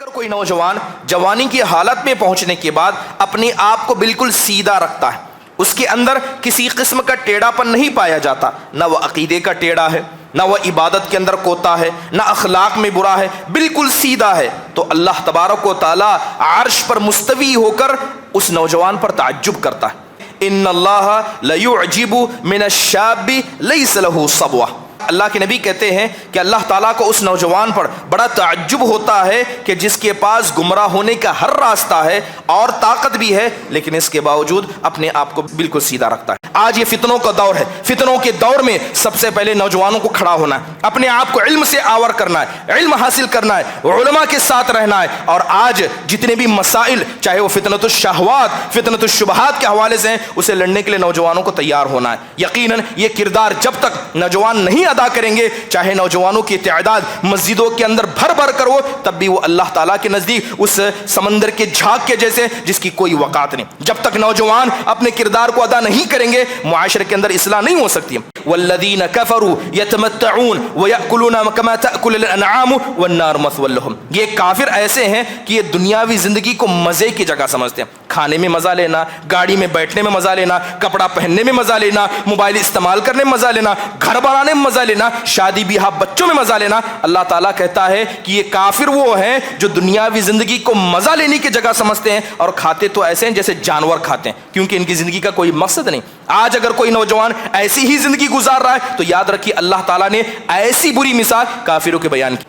اگر کوئی نوجوان جوانی کی حالت میں پہنچنے کے بعد اپنے آپ کو بالکل سیدھا رکھتا ہے، اس کے اندر کسی قسم کا ٹیڑھا پن نہیں پایا جاتا، نہ وہ عقیدے کا ٹیڑھا ہے، نہ وہ عبادت کے اندر کوتا ہے، نہ اخلاق میں برا ہے، بالکل سیدھا ہے، تو اللہ تبارک و تعالی عرش پر مستوی ہو کر اس نوجوان پر تعجب کرتا ہے۔ ان اللہ لیعجب من الشاب لیس له صبوہ، اللہ کے نبی کہتے ہیں کہ اللہ تعالیٰ کو اس نوجوان پر بڑا تعجب ہوتا ہے کہ جس کے پاس گمراہ ہونے کا ہر راستہ ہے اور طاقت بھی ہے، لیکن اس کے باوجود اپنے آپ کو بالکل سیدھا رکھتا ہے۔ آج یہ فتنوں کا دور ہے، فتنوں کے دور میں سب سے پہلے نوجوانوں کو کھڑا ہونا ہے، اپنے آپ کو علم سے آور کرنا ہے، علم حاصل کرنا ہے، علماء کے ساتھ رہنا ہے، اور آج جتنے بھی مسائل چاہے وہ فتنۃ الشہوات، فتنۃ الشبہات کے حوالے سے ہیں، اسے لڑنے کے لیے نوجوانوں کو تیار ہونا ہے۔ یقیناً یہ کردار جب تک نوجوان نہیں ادا کریں گے، چاہے نوجوانوں کی تعداد مسجدوں کے اندر بھر بھر کر ہو، تب بھی وہ اللہ تعالیٰ کے نزدیک اس سمندر کے جھاگ کے جیسے جس کی کوئی وقعت نہیں۔ جب تک نوجوان اپنے کردار کو ادا نہیں کریں گے، معاشرے کے اندر اصلاح نہیں ہو سکتی۔ والذین کفروا یتمتعون ویأکلون کما تأکل الانعام والنار مثوی لہم، یہ کافر ایسے ہیں کہ یہ دنیاوی زندگی کو مزے کی جگہ سمجھتے ہیں، کھانے میں مزہ لینا، گاڑی میں بیٹھنے میں مزہ لینا، کپڑا پہننے میں مزہ لینا، موبائل استعمال کرنے میں مزہ لینا، گھر بنانے میں مزہ لینا، شادی بیاہ بچوں میں مزہ لینا۔ اللہ تعالیٰ کہتا ہے کہ یہ کافر وہ ہیں جو دنیاوی زندگی کو مزہ لینے کی جگہ سمجھتے ہیں اور کھاتے تو ایسے ہیں جیسے جانور کھاتے ہیں، کیونکہ ان کی زندگی کا کوئی مقصد نہیں۔ آج اگر کوئی نوجوان ایسی ہی زندگی گزار رہا ہے تو یاد رکھیے اللہ تعالیٰ نے ایسی بری مثال کافروں کے بیان کی۔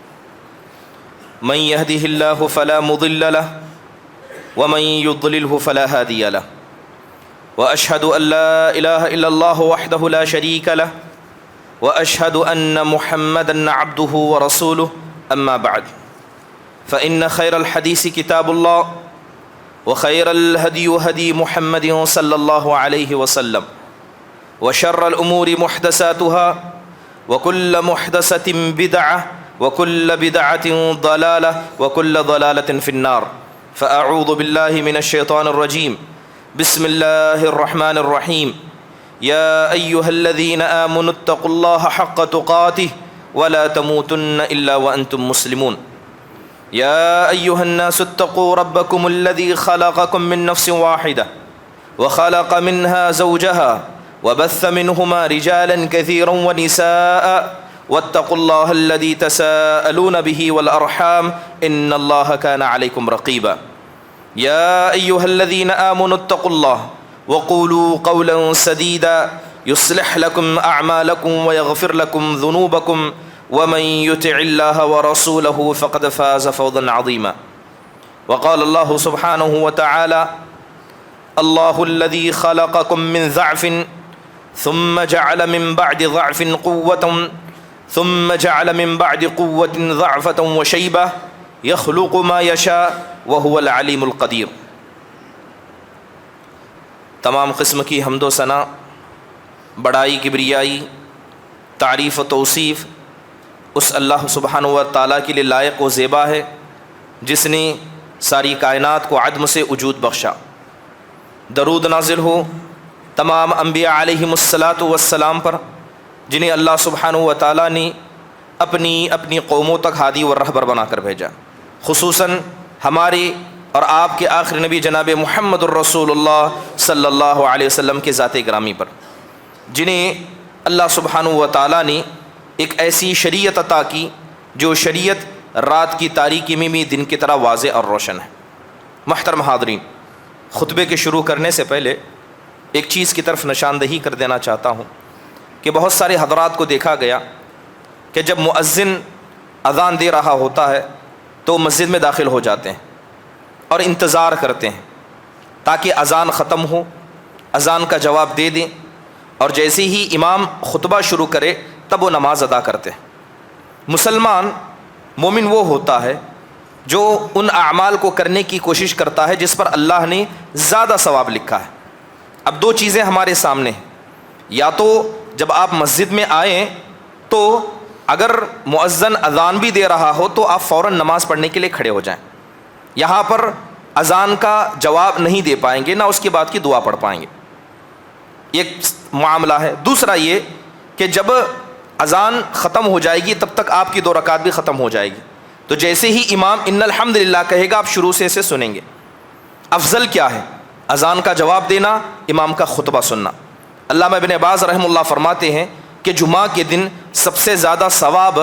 من يهده الله فلا مضل له ومن يضلله فلا هادي له واشهد ان لا اله الا الله وحده لا شريك له واشهد ان محمدا عبده ورسوله اما بعد فان خير الحديث كتاب الله وخير الهدي هدي محمد صلى الله عليه وسلم وشر الامور محدثاتها وكل محدثة بدعة وكل بدعة ضلالة وكل ضلالة في النار فأعوذ بالله من الشيطان الرجيم بسم الله الرحمن الرحيم يا أيها الذين آمنوا اتقوا الله حق تقاته ولا تموتن إلا وأنتم مسلمون يا أيها الناس اتقوا ربكم الذي خلقكم من نفس واحدة وخلق منها زوجها وبث منهما رجالا كثيرا ونساء واتقوا الله الذي تساءلون به والأرحام إن الله كان عليكم رقيبا يا أيها الذين آمنوا اتقوا الله وقولوا قولا سديدا يصلح لكم أعمالكم ويغفر لكم ذنوبكم ومن يطع الله ورسوله فقد فاز فوزا عظيما وقال الله سبحانه وتعالى الله الذي خلقكم من ضعف ثم جعل من بعد ضعف قوة ثم جعل من بعد قوة ضعفة وشيبة يخلق ما يشاء وهو العليم القدير۔ تمام قسم کی حمد و ثنا، بڑائی کبریائی، تعریف و توصیف اس اللہ سبحانہ و تعالیٰ کے لیے لائق و زیبا ہے جس نے ساری کائنات کو عدم سے وجود بخشا۔ درود نازل ہو تمام انبیاء علیہم الصلاۃ والسلام پر جنہیں اللہ سبحانہ و تعالیٰ نے اپنی قوموں تک ہادی و رہبر بنا کر بھیجا، خصوصاً ہمارے اور آپ کے آخری نبی جناب محمد الرسول اللہ صلی اللہ علیہ وسلم کے ذات گرامی پر، جنہیں اللہ سبحانہ و تعالیٰ نے ایک ایسی شریعت عطا کی جو شریعت رات کی تاریکی میں بھی دن کی طرح واضح اور روشن ہے۔ محترم حاضرین، خطبے کے شروع کرنے سے پہلے ایک چیز کی طرف نشاندہی کر دینا چاہتا ہوں کہ بہت سارے حضرات کو دیکھا گیا کہ جب مؤذن اذان دے رہا ہوتا ہے تو مسجد میں داخل ہو جاتے ہیں اور انتظار کرتے ہیں تاکہ اذان ختم ہو، اذان کا جواب دے دیں، اور جیسے ہی امام خطبہ شروع کرے تب وہ نماز ادا کرتے ہیں۔ مسلمان مومن وہ ہوتا ہے جو ان اعمال کو کرنے کی کوشش کرتا ہے جس پر اللہ نے زیادہ ثواب لکھا ہے۔ اب دو چیزیں ہمارے سامنے ہیں، یا تو جب آپ مسجد میں آئیں تو اگر مؤذن اذان بھی دے رہا ہو تو آپ فوراً نماز پڑھنے کے لیے کھڑے ہو جائیں، یہاں پر اذان کا جواب نہیں دے پائیں گے، نہ اس کے بعد کی دعا پڑھ پائیں گے، ایک معاملہ ہے۔ دوسرا یہ کہ جب اذان ختم ہو جائے گی تب تک آپ کی 2 رکعت بھی ختم ہو جائے گی، تو جیسے ہی امام ان الحمدللہ کہے گا آپ شروع سے اسے سنیں گے۔ افضل کیا ہے؟ اذان کا جواب دینا، امام کا خطبہ سننا۔ علامہ ابن باز رحمہ اللہ فرماتے ہیں کہ جمعہ کے دن سب سے زیادہ ثواب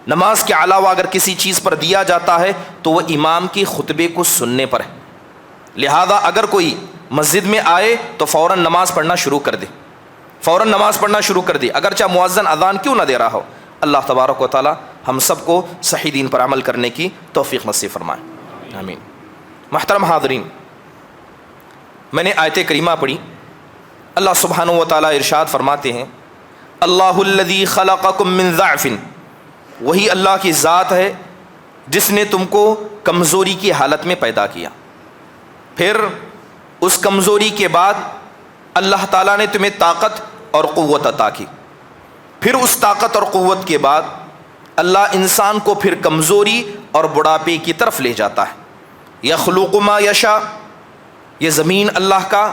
نماز کے علاوہ اگر کسی چیز پر دیا جاتا ہے تو وہ امام کی خطبے کو سننے پر ہے۔ لہذا اگر کوئی مسجد میں آئے تو فوراً نماز پڑھنا شروع کر دے، فوراً نماز پڑھنا شروع کر دے، اگرچہ مؤذن اذان کیوں نہ دے رہا ہو۔ اللہ تبارک و تعالی ہم سب کو صحیح دین پر عمل کرنے کی توفیق نصیب فرمائے، آمین۔ محترم حاضرین، میں نے آیت کریمہ پڑھی، اللہ سبحانہ و تعالی ارشاد فرماتے ہیں اللہ الذی خلقکم من ضعف، وہی اللہ کی ذات ہے جس نے تم کو کمزوری کی حالت میں پیدا کیا، پھر اس کمزوری کے بعد اللہ تعالیٰ نے تمہیں طاقت اور قوت عطا کی، پھر اس طاقت اور قوت کے بعد اللہ انسان کو پھر کمزوری اور بڑھاپے کی طرف لے جاتا ہے۔ یخلق ما یشاء، یہ زمین اللہ کا،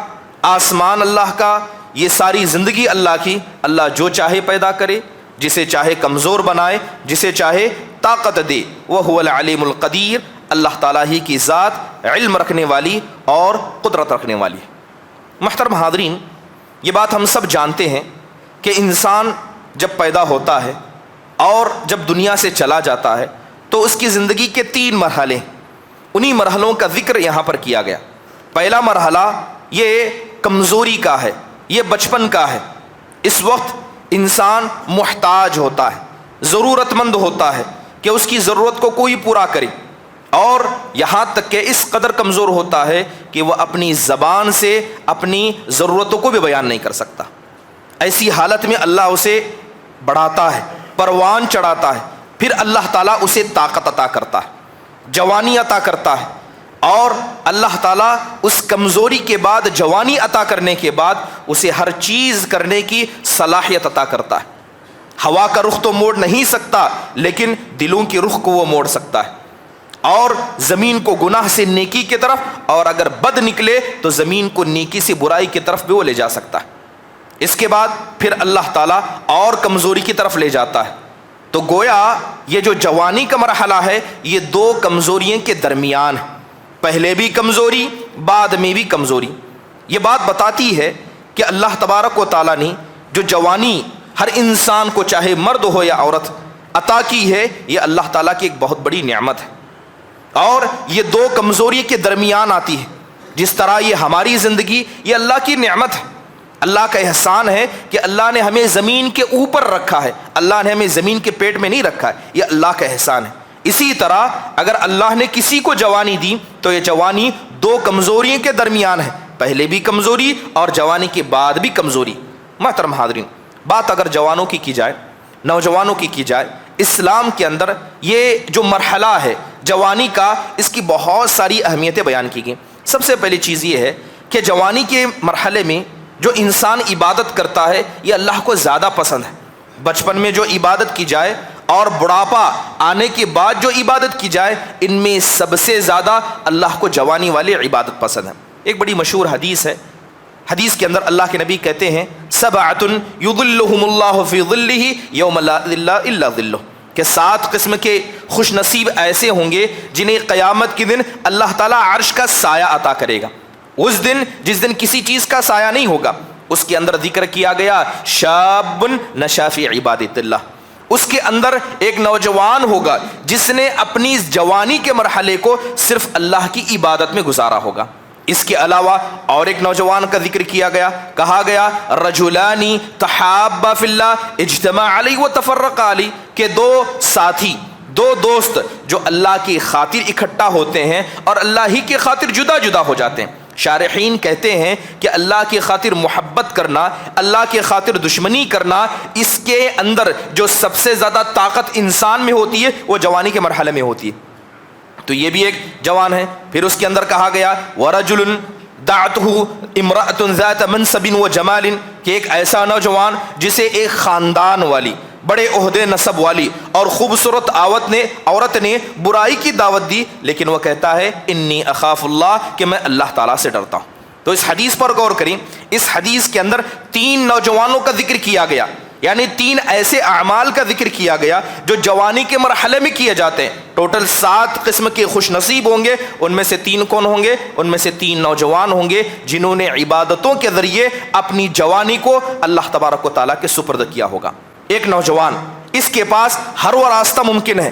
آسمان اللہ کا، یہ ساری زندگی اللہ کی، اللہ جو چاہے پیدا کرے، جسے چاہے کمزور بنائے، جسے چاہے طاقت دے۔ وَهُوَ الْعَلِيمُ الْقَدِيرُ، اللہ تعالیٰ ہی کی ذات علم رکھنے والی اور قدرت رکھنے والی ہے۔ محترم حاضرین، یہ بات ہم سب جانتے ہیں کہ انسان جب پیدا ہوتا ہے اور جب دنیا سے چلا جاتا ہے تو اس کی زندگی کے 3 مرحلے، انہی مرحلوں کا ذکر یہاں پر کیا گیا۔ پہلا مرحلہ یہ کمزوری کا ہے، یہ بچپن کا ہے۔ اس وقت انسان محتاج ہوتا ہے، ضرورت مند ہوتا ہے کہ اس کی ضرورت کو کوئی پورا کرے، اور یہاں تک کہ اس قدر کمزور ہوتا ہے کہ وہ اپنی زبان سے اپنی ضرورتوں کو بھی بیان نہیں کر سکتا۔ ایسی حالت میں اللہ اسے بڑھاتا ہے، پروان چڑھاتا ہے، پھر اللہ تعالیٰ اسے طاقت عطا کرتا ہے، جوانی عطا کرتا ہے، اور اللہ تعالیٰ اس کمزوری کے بعد جوانی عطا کرنے کے بعد اسے ہر چیز کرنے کی صلاحیت عطا کرتا ہے۔ ہوا کا رخ تو موڑ نہیں سکتا لیکن دلوں کی رخ کو وہ موڑ سکتا ہے، اور زمین کو گناہ سے نیکی کی طرف، اور اگر بد نکلے تو زمین کو نیکی سے برائی کی طرف بھی وہ لے جا سکتا ہے۔ اس کے بعد پھر اللہ تعالیٰ اور کمزوری کی طرف لے جاتا ہے۔ تو گویا یہ جو جوانی کا مرحلہ ہے یہ 2 کمزوریوں کے درمیان ہے، پہلے بھی کمزوری، بعد میں بھی کمزوری۔ یہ بات بتاتی ہے کہ اللہ تبارک و تعالیٰ نے جو جوانی ہر انسان کو چاہے مرد ہو یا عورت عطا کی ہے، یہ اللہ تعالیٰ کی ایک بہت بڑی نعمت ہے، اور یہ 2 کمزوری کے درمیان آتی ہے۔ جس طرح یہ ہماری زندگی یہ اللہ کی نعمت ہے، اللہ کا احسان ہے کہ اللہ نے ہمیں زمین کے اوپر رکھا ہے، اللہ نے ہمیں زمین کے پیٹ میں نہیں رکھا ہے، یہ اللہ کا احسان ہے۔ اسی طرح اگر اللہ نے کسی کو جوانی دی تو یہ جوانی 2 کمزوریوں کے درمیان ہے، پہلے بھی کمزوری اور جوانی کے بعد بھی کمزوری۔ محترم حاضرین، بات اگر جوانوں کی جائے، نوجوانوں کی جائے، اسلام کے اندر یہ جو مرحلہ ہے جوانی کا، اس کی بہت ساری اہمیتیں بیان کی گئیں۔ سب سے پہلی چیز یہ ہے کہ جوانی کے مرحلے میں جو انسان عبادت کرتا ہے یہ اللہ کو زیادہ پسند ہے۔ بچپن میں جو عبادت کی جائے اور بڑھاپا آنے کے بعد جو عبادت کی جائے، ان میں سب سے زیادہ اللہ کو جوانی والی عبادت پسند ہے۔ ایک بڑی مشہور حدیث ہے، حدیث کے اندر اللہ کے نبی کہتے ہیں سبعۃ یظلھم اللہ فی ظلہ یوم لا ظل الا ظلہ، کہ 7 قسم کے خوش نصیب ایسے ہوں گے جنہیں قیامت کے دن اللہ تعالیٰ عرش کا سایہ عطا کرے گا۔ اس دن جس دن کسی چیز کا سایہ نہیں ہوگا، اس کے اندر ذکر کیا گیا شاب نشا فی عبادت اللہ، اس کے اندر ایک نوجوان ہوگا جس نے اپنی جوانی کے مرحلے کو صرف اللہ کی عبادت میں گزارا ہوگا۔ اس کے علاوہ اور ایک نوجوان کا ذکر کیا گیا، کہا گیا رجلان تحابا فی اللہ اجتمع علیہ وتفرق علیہ، کہ 2 ساتھی، 2 دوست جو اللہ کی خاطر اکٹھا ہوتے ہیں اور اللہ ہی کی خاطر جدا جدا ہو جاتے ہیں۔ شارحین کہتے ہیں کہ اللہ کی خاطر محبت کرنا، اللہ کی خاطر دشمنی کرنا، اس کے اندر جو سب سے زیادہ طاقت انسان میں ہوتی ہے وہ جوانی کے مرحلے میں ہوتی ہے۔ تو یہ بھی ایک جوان ہے۔ پھر اس کے اندر کہا گیا وَرَجُلٌ دَعَتْهُ امْرَأَةٌ ذَاتَ مَنْصَبٍ وَجَمَالٍ، کہ ایک ایسا نوجوان جسے ایک خاندان والی، بڑے عہدے نسب والی اور خوبصورت عورت نے برائی کی دعوت دی، لیکن وہ کہتا ہے انی اخاف اللہ، کہ میں اللہ تعالیٰ سے ڈرتا ہوں۔ تو اس حدیث پر غور کریں، اس حدیث کے اندر 3 نوجوانوں کا ذکر کیا گیا۔ یعنی 3 ایسے اعمال کا ذکر کیا گیا جو جوانی کے مرحلے میں کیے جاتے ہیں۔ ٹوٹل 7 قسم کے خوش نصیب ہوں گے، ان میں سے 3 کون ہوں گے؟ ان میں سے 3 نوجوان ہوں گے جنہوں نے عبادتوں کے ذریعے اپنی جوانی کو اللہ تبارک و تعالیٰ کے سپرد کیا ہوگا۔ ایک نوجوان، اس کے پاس ہر وہ راستہ ممکن ہے،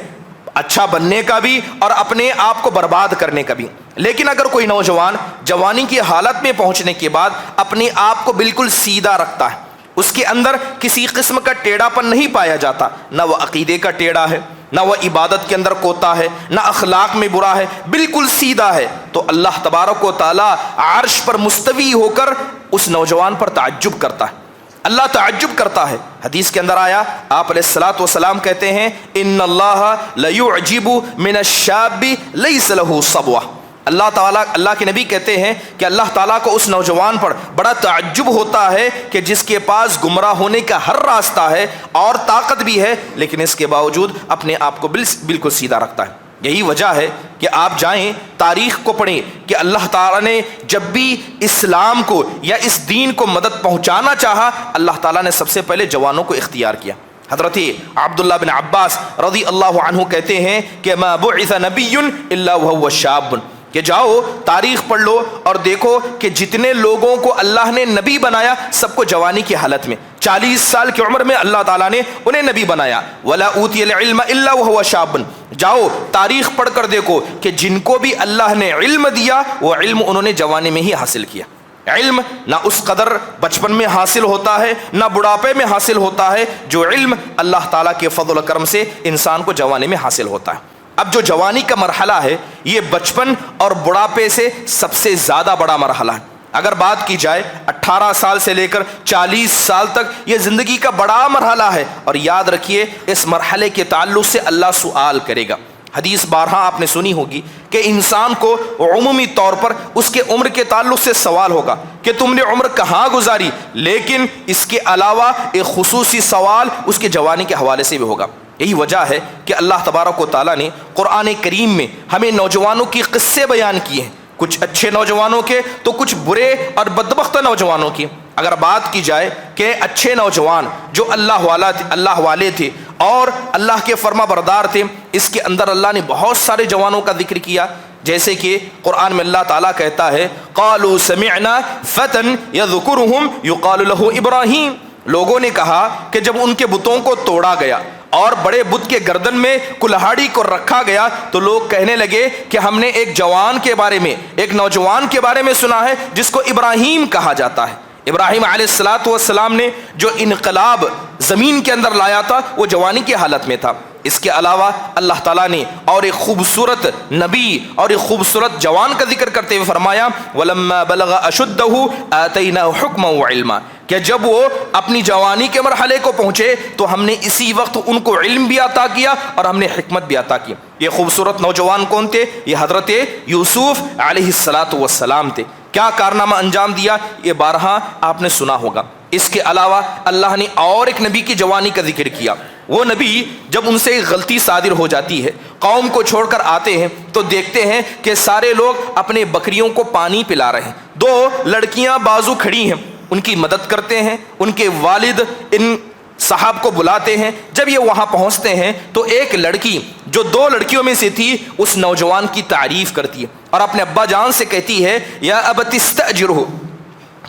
اچھا بننے کا بھی اور اپنے آپ کو برباد کرنے کا بھی، لیکن اگر کوئی نوجوان جوانی کی حالت میں پہنچنے کے بعد اپنے آپ کو بالکل سیدھا رکھتا ہے، اس کے اندر کسی قسم کا ٹیڑھا پن نہیں پایا جاتا، نہ وہ عقیدے کا ٹیڑھا ہے، نہ وہ عبادت کے اندر کوتا ہے، نہ اخلاق میں برا ہے، بالکل سیدھا ہے، تو اللہ تبارک و تعالیٰ عرش پر مستوی ہو کر اس نوجوان پر تعجب کرتا ہے، اللہ تعجب کرتا ہے۔ حدیث کے اندر آیا، آپ علیہ الصلوۃ والسلام کہتے ہیں ان اللہ لیعجب من الشاب لیس له صبوہ، اللہ تعالیٰ، اللہ کے نبی کہتے ہیں کہ اللہ تعالیٰ کو اس نوجوان پر بڑا تعجب ہوتا ہے کہ جس کے پاس گمراہ ہونے کا ہر راستہ ہے اور طاقت بھی ہے، لیکن اس کے باوجود اپنے آپ کو بالکل سیدھا رکھتا ہے۔ یہی وجہ ہے کہ آپ جائیں تاریخ کو پڑھیں کہ اللہ تعالیٰ نے جب بھی اسلام کو یا اس دین کو مدد پہنچانا چاہا، اللہ تعالیٰ نے سب سے پہلے جوانوں کو اختیار کیا۔ حضرت عبداللہ بن عباس رضی اللہ عنہ کہتے ہیں کہ ما بعث نبی الا وهو شاب، کہ جاؤ تاریخ پڑھ لو اور دیکھو کہ جتنے لوگوں کو اللہ نے نبی بنایا سب کو جوانی کی حالت میں، 40 سال کی عمر میں اللہ تعالیٰ نے انہیں نبی بنایا۔ ولا اوتی العلم الا وهو شاب، جاؤ تاریخ پڑھ کر دیکھو کہ جن کو بھی اللہ نے علم دیا وہ علم انہوں نے جوانی میں ہی حاصل کیا۔ علم نہ اس قدر بچپن میں حاصل ہوتا ہے نہ بڑھاپے میں حاصل ہوتا ہے، جو علم اللہ تعالیٰ کے فضل و کرم سے انسان کو جوانی میں حاصل ہوتا ہے۔ اب جو جوانی کا مرحلہ ہے یہ بچپن اور بڑھاپے سے سب سے زیادہ بڑا مرحلہ ہے۔ اگر بات کی جائے 18 سال سے لے کر 40 سال تک یہ زندگی کا بڑا مرحلہ ہے، اور یاد رکھیے اس مرحلے کے تعلق سے اللہ سوال کرے گا۔ حدیث بارہا آپ نے سنی ہوگی کہ انسان کو عمومی طور پر اس کے عمر کے تعلق سے سوال ہوگا کہ تم نے عمر کہاں گزاری، لیکن اس کے علاوہ ایک خصوصی سوال اس کے جوانی کے حوالے سے بھی ہوگا۔ یہی وجہ ہے کہ اللہ تبارک و تعالیٰ نے قرآن کریم میں ہمیں نوجوانوں کی قصے بیان کیے ہیں، کچھ اچھے نوجوانوں کے تو کچھ برے اور بدبخت نوجوانوں کی۔ اگر بات کی جائے کہ اچھے نوجوان جو اللہ والے تھے اور اللہ کے فرما بردار تھے، اس کے اندر اللہ نے بہت سارے جوانوں کا ذکر کیا، جیسے کہ قرآن میں اللہ تعالیٰ کہتا ہے قالوا سمعنا فتى يذكرهم يقال له ابراہیم، لوگوں نے کہا کہ جب ان کے بتوں کو توڑا گیا اور بڑے بت کے گردن میں کلہاڑی کو رکھا گیا تو لوگ کہنے لگے کہ ہم نے ایک جوان کے بارے میں، ایک نوجوان کے بارے میں سنا ہے جس کو ابراہیم کہا جاتا ہے۔ ابراہیم علیہ الصلوۃ والسلام نے جو انقلاب زمین کے اندر لایا تھا وہ جوانی کی حالت میں تھا۔ اس کے علاوہ اللہ تعالیٰ نے اور ایک خوبصورت نبی اور ایک خوبصورت جوان کا ذکر کرتے ہوئے فرمایا وَلَمَّا بَلَغَ أَشُدَّهُ آتَيْنَاهُ حُكْمًا وَعِلْمًا، کہ جب وہ اپنی جوانی کے مرحلے کو پہنچے تو ہم نے اسی وقت ان کو علم بھی عطا کیا اور ہم نے حکمت بھی عطا کی۔ یہ خوبصورت نوجوان کون تھے؟ یہ حضرت یوسف علیہ الصلوۃ والسلام تھے۔ کیا کارنامہ انجام دیا یہ بارہا آپ نے سنا ہوگا۔ اس کے علاوہ اللہ نے اور ایک نبی کی جوانی کا ذکر کیا۔ وہ نبی جب ان سے ایک غلطی صادر ہو جاتی ہے، قوم کو چھوڑ کر آتے ہیں تو دیکھتے ہیں کہ سارے لوگ اپنے بکریوں کو پانی پلا رہے ہیں، 2 لڑکیاں بازو کھڑی ہیں، ان کی مدد کرتے ہیں، ان کے والد ان صاحب کو بلاتے ہیں۔ جب یہ وہاں پہنچتے ہیں تو ایک لڑکی جو 2 لڑکیوں میں سے تھی اس نوجوان کی تعریف کرتی ہے اور اپنے ابا جان سے کہتی ہے یا ابت استاجرہ،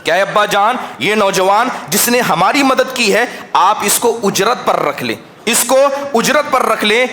کیا ابا جان یہ نوجوان جس نے ہماری مدد کی ہے آپ اس کو اجرت پر رکھ لیں، اس کو اجرت پر رکھ لیں،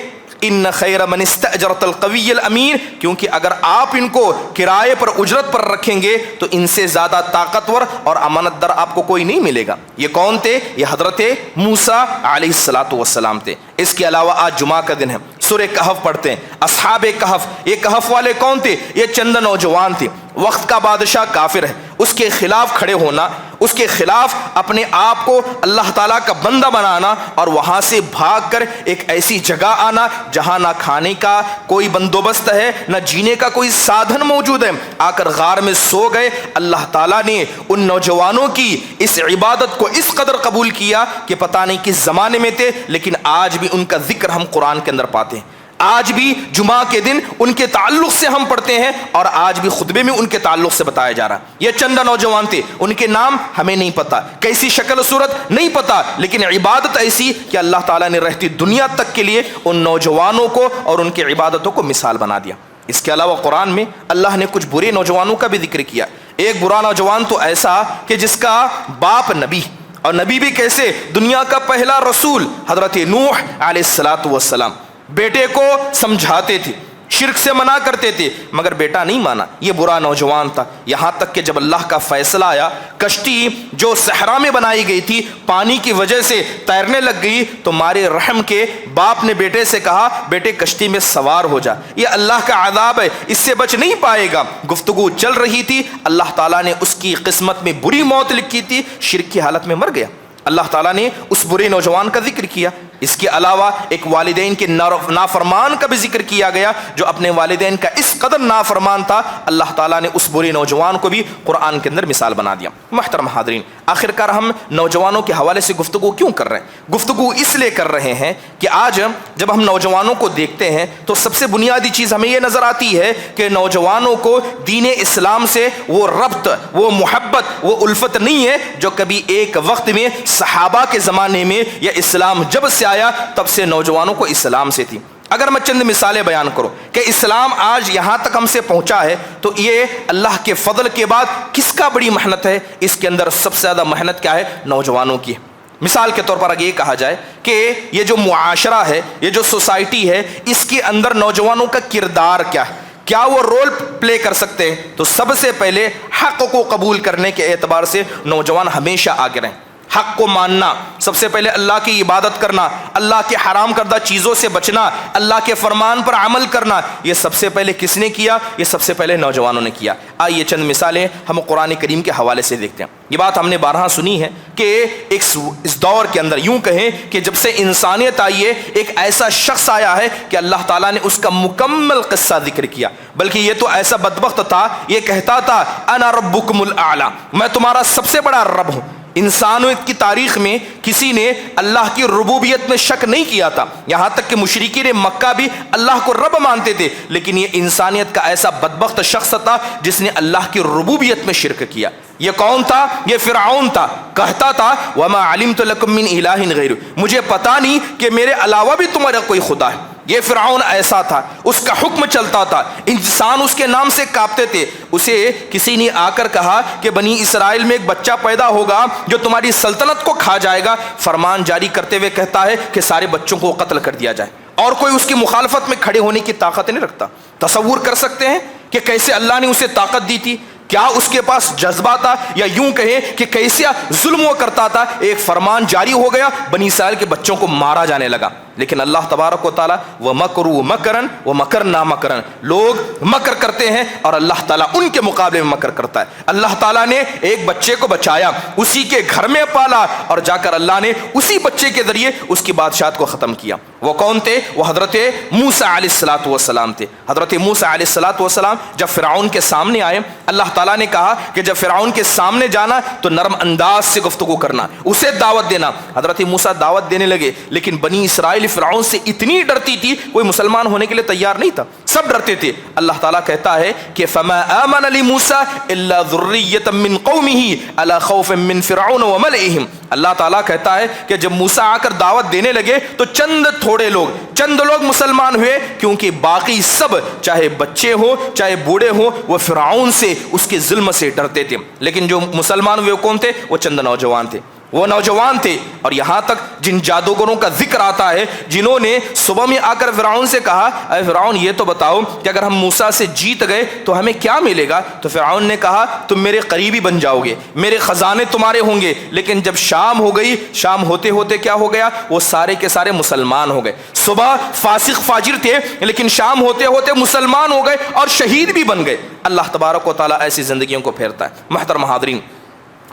ان خیر من استاجرت القوی الامین، کیونکہ اگر آپ ان کو کرائے پر اجرت پر رکھیں گے تو ان سے زیادہ طاقتور اور امانت دار آپ کو کوئی نہیں ملے گا۔ یہ کون تھے؟ یہ حضرت موسیٰ علیہ الصلوۃ والسلام تھے۔ اس کے علاوہ آج جمعہ کا دن ہے، سورہ کہف پڑھتے ہیں، اصحاب کہف۔ یہ کہف والے کون تھے؟ یہ چند نوجوان تھے۔ وقت کا بادشاہ کافر ہے، اس کے خلاف کھڑے ہونا، اس کے خلاف اپنے آپ کو اللہ تعالیٰ کا بندہ بنانا اور وہاں سے بھاگ کر ایک ایسی جگہ آنا جہاں نہ کھانے کا کوئی بندوبست ہے نہ جینے کا کوئی سادھن موجود ہے، آ کر غار میں سو گئے۔ اللہ تعالیٰ نے ان نوجوانوں کی اس عبادت کو اس قدر قبول کیا کہ پتہ نہیں کس زمانے میں تھے، لیکن آج بھی ان کا ذکر ہم قرآن کے اندر پاتے ہیں۔ آج بھی جمعہ کے دن ان کے تعلق سے ہم پڑھتے ہیں اور آج بھی خطبے میں ان کے تعلق سے بتایا جا رہا ہے۔ یہ چند نوجوان تھے، ان کے نام ہمیں نہیں پتا، کیسی شکل و صورت نہیں پتا، لیکن عبادت ایسی کہ اللہ تعالیٰ نے رہتی دنیا تک کے لیے ان نوجوانوں کو اور ان کی عبادتوں کو مثال بنا دیا۔ اس کے علاوہ قرآن میں اللہ نے کچھ برے نوجوانوں کا بھی ذکر کیا۔ ایک برا نوجوان تو ایسا کہ جس کا باپ نبی، اور نبی بھی کیسے، دنیا کا پہلا رسول حضرت نوح علیہ السلام، بیٹے کو سمجھاتے تھے، شرک سے منع کرتے تھے، مگر بیٹا نہیں مانا۔ یہ برا نوجوان تھا، یہاں تک کہ جب اللہ کا فیصلہ آیا، کشتی جو صحرا میں بنائی گئی تھی پانی کی وجہ سے تیرنے لگ گئی، تو مارے رحم کے باپ نے بیٹے سے کہا بیٹے کشتی میں سوار ہو جا، یہ اللہ کا عذاب ہے، اس سے بچ نہیں پائے گا۔ گفتگو چل رہی تھی، اللہ تعالیٰ نے اس کی قسمت میں بری موت لکھی تھی، شرک کی حالت میں مر گیا۔ اللہ تعالیٰ نے اس برے نوجوان کا ذکر کیا۔ اس کے علاوہ ایک والدین کے نافرمان کا بھی ذکر کیا گیا جو اپنے والدین کا اس قدر نافرمان تھا، اللہ تعالیٰ نے اس برے نوجوان کو بھی قرآن کے اندر مثال بنا دیا۔ محترم حاضرین، آخرکار ہم نوجوانوں کے حوالے سے گفتگو کیوں کر رہے ہیں؟ گفتگو اس لیے کر رہے ہیں کہ آج جب ہم نوجوانوں کو دیکھتے ہیں تو سب سے بنیادی چیز ہمیں یہ نظر آتی ہے کہ نوجوانوں کو دین اسلام سے وہ ربط، وہ محبت، وہ الفت نہیں ہے جو کبھی ایک وقت میں صحابہ کے زمانے میں یا اسلام جب سے آیا تب سے نوجوانوں کو اسلام سے تھی۔ اگر میں چند مثالیں بیان کروں کہ اسلام آج یہاں تک ہم سے پہنچا ہے تو یہ اللہ کے فضل کے بعد کس کا بڑی محنت ہے؟ اس کے اندر سب سے زیادہ محنت کیا ہے؟ نوجوانوں کی۔ مثال کے طور پر اگر یہ کہا جائے کہ یہ جو معاشرہ ہے، یہ جو سوسائٹی ہے، اس کے اندر نوجوانوں کا کردار کیا ہے، کیا وہ رول پلے کر سکتے ہیں، تو سب سے پہلے حق کو قبول کرنے کے اعتبار سے نوجوان ہمیشہ آگے رہیں۔ حق کو ماننا، سب سے پہلے اللہ کی عبادت کرنا، اللہ کے حرام کردہ چیزوں سے بچنا، اللہ کے فرمان پر عمل کرنا، یہ سب سے پہلے کس نے کیا؟ یہ سب سے پہلے نوجوانوں نے کیا۔ آئیے چند مثالیں ہم قرآن کریم کے حوالے سے دیکھتے ہیں۔ یہ بات ہم نے بارہا سنی ہے کہ اس دور کے اندر یوں کہیں کہ جب سے انسانیت آئی ہے ایک ایسا شخص آیا ہے کہ اللہ تعالیٰ نے اس کا مکمل قصہ ذکر کیا، بلکہ یہ تو ایسا بدبخت تھا، یہ کہتا تھا انا ربکم الاعلی، میں تمہارا سب سے بڑا رب ہوں۔ انسانیت کی تاریخ میں کسی نے اللہ کی ربوبیت میں شک نہیں کیا تھا، یہاں تک کہ مشرکین مکہ بھی اللہ کو رب مانتے تھے، لیکن یہ انسانیت کا ایسا بدبخت شخص تھا جس نے اللہ کی ربوبیت میں شرک کیا۔ یہ کون تھا؟ یہ فرعون تھا، کہتا تھا وما علمت لکم من الہ غیر، مجھے پتا نہیں کہ میرے علاوہ بھی تمہارا کوئی خدا ہے۔ یہ فرعون ایسا تھا، اس کا حکم چلتا تھا، انسان اس کے نام سے کانپتے تھے۔ اسے کسی نے آ کر کہا کہ بنی اسرائیل میں ایک بچہ پیدا ہوگا جو تمہاری سلطنت کو کھا جائے گا، فرمان جاری کرتے ہوئے کہتا ہے کہ سارے بچوں کو قتل کر دیا جائے، اور کوئی اس کی مخالفت میں کھڑے ہونے کی طاقت نہیں رکھتا۔ تصور کر سکتے ہیں کہ کیسے اللہ نے اسے طاقت دی تھی؟ کیا اس کے پاس جذبہ تھا؟ یا یوں کہیں کہ کیسے ظلم وہ کرتا تھا؟ ایک فرمان جاری ہو گیا، بنی اسرائیل کے بچوں کو مارا جانے لگا، لیکن اللہ تبارک و تعالیٰ وَمَكَرُوا مَكْرًا وَمَكَرْنَا مَكْرًا، لوگ مکر کرتے ہیں اور اللہ تعالیٰ ان کے مقابلے میں مکر کرتا ہے۔ اللہ تعالیٰ نے ایک بچے کو بچایا، اسی کے گھر میں پالا، اور جا کر اللہ نے اسی بچے کے ذریعے اس کی بادشاہت کو ختم کیا۔ وہ کون تھے؟ وہ حضرت موسیٰ علیہ السلام تھے۔ حضرت موسیٰ علیہ السلام جب فرعون کے سامنے آئے، اللہ تعالیٰ نے کہا کہ جب فرعون کے سامنے جانا تو نرم انداز سے گفتگو کرنا، اسے دعوت دینا۔ حضرت موسیٰ دعوت دینے لگے، لیکن بنی اسرائیل فرعون سے اتنی ڈرتی تھی، کوئی مسلمان ہونے کے لیے تیار نہیں تھا، سب ڈرتے تھے۔ اللہ تعالیٰ کہتا ہے کہ فما آمن لموسیٰ الا ذریۃ من قومہ علی خوف من فرعون وملئہم، اللہ تعالیٰ کہتا ہے کہ جب موسیٰ آ کر دعوت دینے لگے تو چند لوگ مسلمان ہوئے، کیونکہ باقی سب چاہے بچے ہوں چاہے بوڑھے ہوں وہ فرعون سے، اس کے ظلم سے ڈرتے تھے۔ لیکن جو مسلمان ہوئے کون تھے؟ وہ چند نوجوان تھے، وہ نوجوان تھے۔ اور یہاں تک جن جادوگروں کا ذکر آتا ہے جنہوں نے صبح میں آ کر فرعون سے کہا اے فرعون یہ تو بتاؤ کہ اگر ہم موسیٰ سے جیت گئے تو ہمیں کیا ملے گا؟ تو فرعون نے کہا تم میرے قریبی بن جاؤ گے، میرے خزانے تمہارے ہوں گے۔ لیکن جب شام ہو گئی، شام ہوتے ہوتے کیا ہو گیا؟ وہ سارے کے سارے مسلمان ہو گئے۔ صبح فاسق فاجر تھے، لیکن شام ہوتے ہوتے مسلمان ہو گئے اور شہید بھی بن گئے۔ اللہ تبارک و تعالیٰ ایسی زندگیوں کو پھیرتا ہے۔ محترم حاضرین،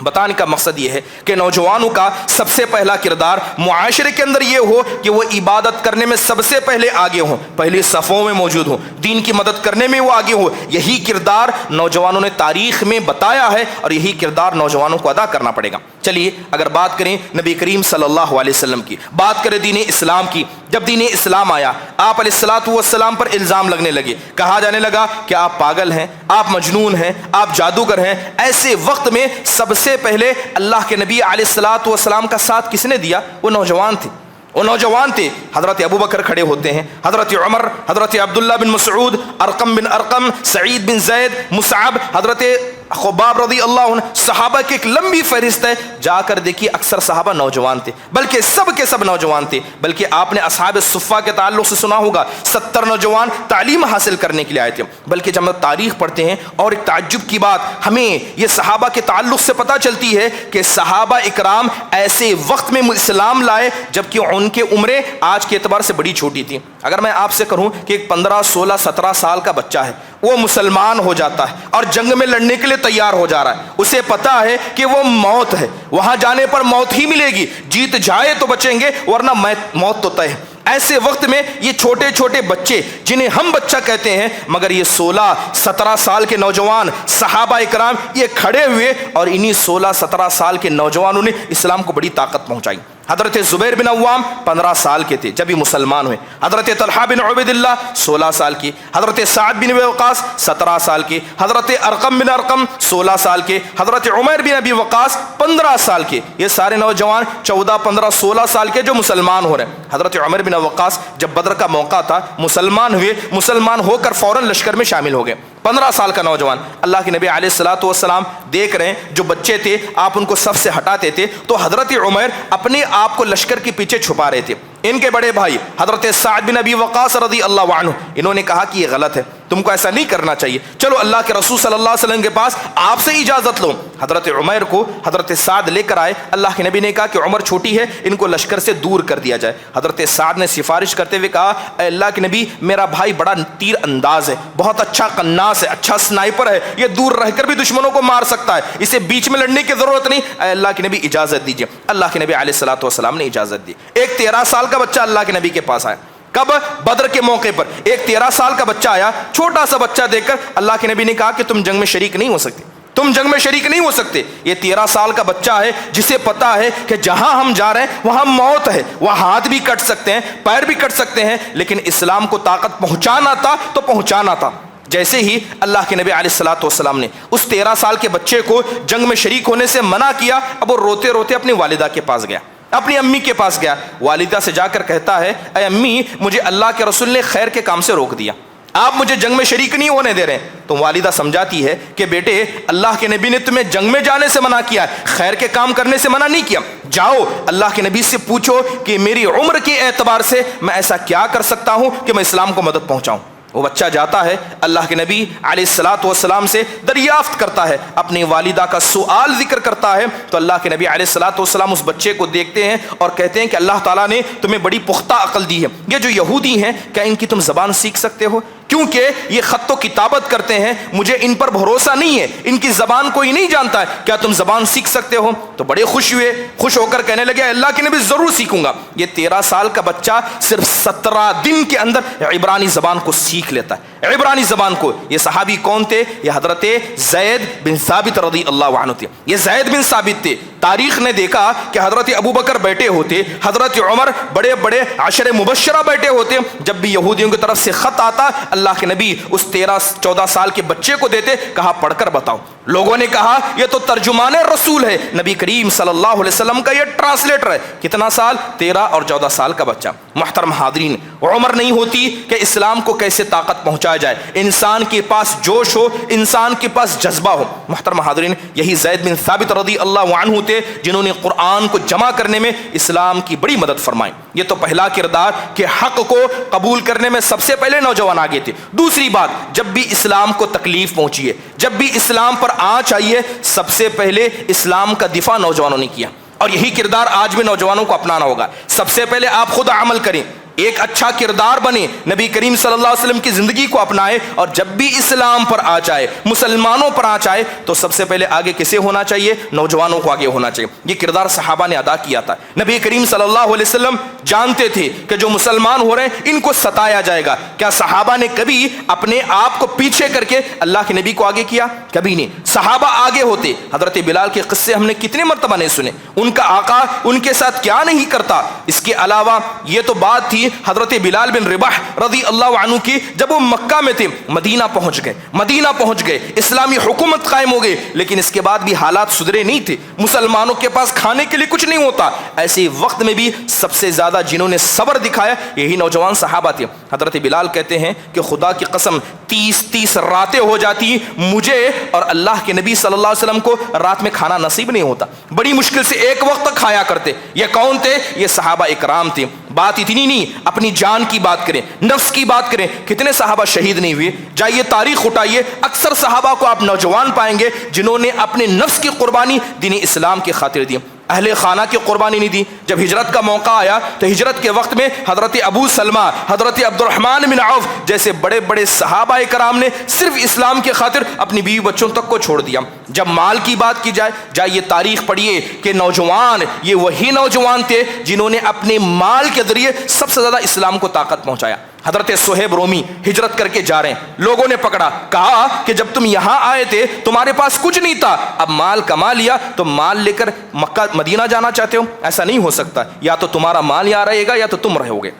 بتانے کا مقصد یہ ہے کہ نوجوانوں کا سب سے پہلا کردار معاشرے کے اندر یہ ہو کہ وہ عبادت کرنے میں سب سے پہلے آگے ہوں، پہلی صفوں میں موجود ہوں، دین کی مدد کرنے میں وہ آگے ہو۔ یہی کردار نوجوانوں نے تاریخ میں بتایا ہے اور یہی کردار نوجوانوں کو ادا کرنا پڑے گا۔ چلیے اگر بات کریں نبی کریم صلی اللہ علیہ وسلم کی، بات کریں دین اسلام کی، جب دین اسلام آیا آپ علیہ الصلوۃ والسلام پر الزام لگنے لگے، کہا جانے لگا کہ آپ پاگل ہیں، آپ مجنون ہیں، آپ جادوگر ہیں۔ ایسے وقت میں سب سے پہلے اللہ کے نبی علیہ الصلوۃ والسلام کا ساتھ کس نے دیا؟ وہ نوجوان تھے، وہ نوجوان تھے۔ حضرت ابو بکر کھڑے ہوتے ہیں، حضرت عمر، حضرت عبداللہ بن مسعود، ارقم بن ارقم، سعید بن زید، مصعب، حضرت خباب رضی اللہ عنہ، صحابہ کی ایک لمبی فہرست ہے۔ جا کر دیکھیے اکثر صحابہ نوجوان تھے، بلکہ سب کے سب نوجوان تھے۔ بلکہ آپ نے اصحاب الصفہ کے تعلق سے سنا ہوگا 70 نوجوان تعلیم حاصل کرنے کے لیے آئے تھے۔ بلکہ جب ہم تاریخ پڑھتے ہیں اور ایک تعجب کی بات ہمیں یہ صحابہ کے تعلق سے پتہ چلتی ہے کہ صحابہ اکرام ایسے وقت میں اسلام لائے جبکہ ان کے عمریں آج کے اعتبار سے بڑی چھوٹی تھی۔ اگر میں آپ سے کہوں کہ ایک 15 16 17 سال کا بچہ ہے، وہ مسلمان ہو جاتا ہے اور جنگ میں لڑنے کے لیے تیار ہو جا رہا ہے، اسے پتا ہے کہ وہ موت ہے، وہاں جانے پر موت ہی ملے گی، جیت جائے تو بچیں گے ورنہ موت تو طے ہے۔ ایسے وقت میں یہ چھوٹے چھوٹے بچے جنہیں ہم بچہ کہتے ہیں، مگر یہ 16 17 سال کے نوجوان صحابہ اکرام یہ کھڑے ہوئے اور انہی 16 17 سال کے نوجوانوں نے اسلام کو بڑی طاقت پہنچائی۔ حضرت زبیر بن عوام 15 سال کے تھے جب ہی مسلمان ہوئے، حضرت طلحہ بن عبید اللہ 16 سال کی، حضرت سعد بن وقاص 17 سال کے، حضرت ارقم بن ارقم 16 سال کے، حضرت عمر بن ابی وقاص 15 سال کے۔ یہ سارے نوجوان 14 15 16 سال کے جو مسلمان ہو رہے ہیں۔ حضرت عمر بن وقاص جب بدر کا موقع تھا مسلمان ہوئے، مسلمان ہو کر فوراً لشکر میں شامل ہو گئے۔ 15 سال کا نوجوان، اللہ کے نبی علیہ الصلوۃ والسلام دیکھ رہے ہیں جو بچے تھے آپ ان کو صف سے ہٹاتے تھے تو حضرت عمر اپنے آپ کو لشکر کے پیچھے چھپا رہے تھے۔ ان کے بڑے بھائی حضرت سعد بن ابی وقاص رضی اللہ عنہ انہوں نے کہا کہ یہ غلط ہے، تم کو ایسا نہیں کرنا چاہیے، چلو اللہ کے رسول صلی اللہ علیہ وسلم کے پاس آپ سے اجازت لو۔ حضرت عمر کو حضرت سعد لے کر آئے، اللہ کے نبی نے کہا کہ عمر چھوٹی ہے، ان کو لشکر سے دور کر دیا جائے۔ حضرت سعد نے سفارش کرتے ہوئے کہا اے اللہ کے نبی میرا بھائی بڑا تیر انداز ہے، بہت اچھا قناص ہے، اچھا سنائپر ہے، یہ دور رہ کر بھی دشمنوں کو مار سکتا ہے، اسے بیچ میں لڑنے کی ضرورت نہیں، اے اللہ کے نبی اجازت دیجیے۔ اللہ کے نبی علیہ الصلوۃ والسلام نے اجازت دی۔ ایک 13 سال کا بچہ اللہ کے نبی کے پاس آیا، کب؟ بدر کے موقع پر ایک 13 سال کا بچہ آیا، چھوٹا سا بچہ دیکھ کر اللہ کے نبی نے کہا کہ تم جنگ میں شریک نہیں ہو سکتے، تم جنگ میں شریک نہیں ہو سکتے۔ یہ 13 سال کا بچہ ہے جسے پتا ہے کہ جہاں ہم جا رہے ہیں وہاں موت ہے، وہاں ہاتھ بھی کٹ سکتے ہیں، پیر بھی کٹ سکتے ہیں، لیکن اسلام کو طاقت پہنچانا تھا تو پہنچانا تھا۔ جیسے ہی اللہ کے نبی علیہ الصلوۃ والسلام نے اس 13 سال کے بچے کو جنگ میں شریک ہونے سے منع کیا، اب وہ روتے روتے اپنی والدہ کے پاس گیا، اپنی امی کے پاس گیا، والدہ سے جا کر کہتا ہے اے امی مجھے اللہ کے رسول نے خیر کے کام سے روک دیا، آپ مجھے جنگ میں شریک نہیں ہونے دے رہے ہیں۔ تو والدہ سمجھاتی ہے کہ بیٹے اللہ کے نبی نے تمہیں جنگ میں جانے سے منع کیا ہے، خیر کے کام کرنے سے منع نہیں کیا، جاؤ اللہ کے نبی سے پوچھو کہ میری عمر کے اعتبار سے میں ایسا کیا کر سکتا ہوں کہ میں اسلام کو مدد پہنچاؤں۔ وہ بچہ جاتا ہے اللہ کے نبی علیہ الصلوۃ والسلام سے دریافت کرتا ہے، اپنی والدہ کا سوال ذکر کرتا ہے، تو اللہ کے نبی علیہ الصلوۃ والسلام اس بچے کو دیکھتے ہیں اور کہتے ہیں کہ اللہ تعالیٰ نے تمہیں بڑی پختہ عقل دی ہے، یہ جو یہودی ہیں کیا ان کی تم زبان سیکھ سکتے ہو؟ کیونکہ یہ خط و کتابت کرتے ہیں، مجھے ان پر بھروسہ نہیں ہے، ان کی زبان کوئی نہیں جانتا ہے، کیا تم زبان سیکھ سکتے ہو؟ تو بڑے خوش ہوئے، خوش ہو کر کہنے لگے اللہ کے نبی ضرور سیکھوں گا۔ یہ 13 سال کا بچہ صرف 17 دن کے اندر عبرانی زبان کو سیکھ لیتا ہے، عبرانی زبان کو۔ یہ صحابی کون تھے؟ یہ حضرت زید بن ثابت رضی اللہ عنہ تھے۔ یہ زید بن ثابت تھے، تاریخ نے دیکھا کہ حضرت ابو بکر بیٹھے ہوتے، حضرت عمر بڑے بڑے عشر مبشرہ بیٹھے ہوتے، جب بھی یہودیوں کی طرف سے خط آتا اللہ کے نبی اس 13 14 سال کے بچے کو دیتے، کہا پڑھ کر بتاؤ۔ لوگوں نے کہا یہ تو ترجمان رسول ہے، نبی کریم صلی اللہ علیہ وسلم کا یہ ٹرانسلیٹر ہے۔ کتنا سال؟ 13 اور 14 سال کا بچہ۔ محترم حاضرین، عمر نہیں ہوتی کہ اسلام کو کیسے طاقت پہنچایا جائے، انسان کے پاس جوش ہو، انسان کے پاس جذبہ ہو۔ محترم حاضرین، یہی زید بن ثابت رضی اللہ عنہ تھے جنہوں نے قرآن کو جمع کرنے میں اسلام کی بڑی مدد فرمائی۔ یہ تو پہلا کردار کہ حق کو قبول کرنے میں سب سے پہلے نوجوان آگے تھے۔ دوسری بات، جب بھی اسلام کو تکلیف پہنچی ہے، جب بھی اسلام پر آنچ آئی ہے، سب سے پہلے اسلام کا دفاع نوجوانوں نے کیا، اور یہی کردار آج بھی نوجوانوں کو اپنانا ہوگا۔ سب سے پہلے آپ خود عمل کریں، ایک اچھا کردار بنے, نبی کریم صلی اللہ علیہ وسلم کی زندگی کو اپنائے, اور جب بھی اسلام پر آ جائے, مسلمانوں پر آ جائے, تو سب سے پہلے آگے کسے ہونا چاہیے؟ نوجوانوں کو آگے ہونا چاہیے. یہ کردار صحابہ نے ادا کیا تھا. نبی کریم صلی اللہ علیہ وسلم جانتے تھے کہ جو مسلمان ہو رہے ہیں ان کو ستایا جائے گا. کیا صحابہ نے کبھی اپنے آپ کو پیچھے کر کے اللہ کے نبی کو آگے کیا؟ کبھی نہیں. صحابہ آگے ہوتے. حضرت بلال کے قصے ہم نے کتنے مرتبہ نہیں سنے, ان کا آقا ان کے ساتھ کیا نہیں کرتا. اس کے علاوہ یہ تو بات تھی حضرت بلال بن رباح رضی اللہ عنہ کی, جب وہ مکہ میں تھے, مدینہ پہنچ گئے, اسلامی حکومت قائم ہو گئی, لیکن اس کے بعد بھی حالات سدھرے نہیں تھے. مسلمانوں کے پاس کھانے کے لیے کچھ نہیں ہوتا. ایسے وقت میں بھی سب سے زیادہ جنہوں نے صبر دکھایا یہی نوجوان صحابہ تھے. حضرت بلال کہتے ہیں کہ خدا کی قسم 30 راتیں ہو جاتی مجھے اور اللہ کے نبی صلی اللہ علیہ وسلم کو رات میں کھانا نصیب نہیں ہوتا. بڑی مشکل سے ایک وقت تک کھایا کرتے. یہ کون تھے؟ یہ صحابہ اکرام تھے. بات اتنی نہیں, اپنی جان کی بات کریں, نفس کی بات کریں. کتنے صحابہ شہید نہیں ہوئے؟ جائیے تاریخ اٹھائیے, اکثر صحابہ کو آپ نوجوان پائیں گے جنہوں نے اپنے نفس کی قربانی دین اسلام کی خاطر دی. اہل خانہ کی قربانی نہیں دی. جب ہجرت کا موقع آیا تو ہجرت کے وقت میں حضرت ابو سلمہ, حضرت عبد الرحمن بن عوف جیسے بڑے بڑے صحابہ کرام نے صرف اسلام کی خاطر اپنی بیوی بچوں تک کو چھوڑ دیا. جب مال کی بات کی جائے, جائیے تاریخ پڑھیے کہ نوجوان یہ وہی نوجوان تھے جنہوں نے اپنے مال کے ذریعے سب سے زیادہ اسلام کو طاقت پہنچایا. حضرت صہیب رومی ہجرت کر کے جا رہے ہیں, لوگوں نے پکڑا, کہا کہ جب تم یہاں آئے تھے تمہارے پاس کچھ نہیں تھا, اب مال کما لیا تو مال لے کر مکہ مدینہ جانا چاہتے ہو؟ ایسا نہیں ہو سکتا, یا تو تمہارا مال یہاں رہے گا یا تو تم رہو گے.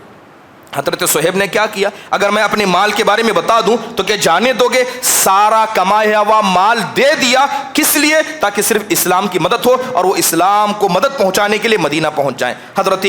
حضرت صہیب نے کیا کیا؟ اگر میں اپنے مال کے بارے میں بتا دوں تو کیا جانے دو گے؟ سارا کمایا ہوا مال دے دیا. کس لیے؟ تاکہ صرف اسلام کی مدد ہو اور وہ اسلام کو مدد پہنچانے کے لیے مدینہ پہنچ جائیں. حضرت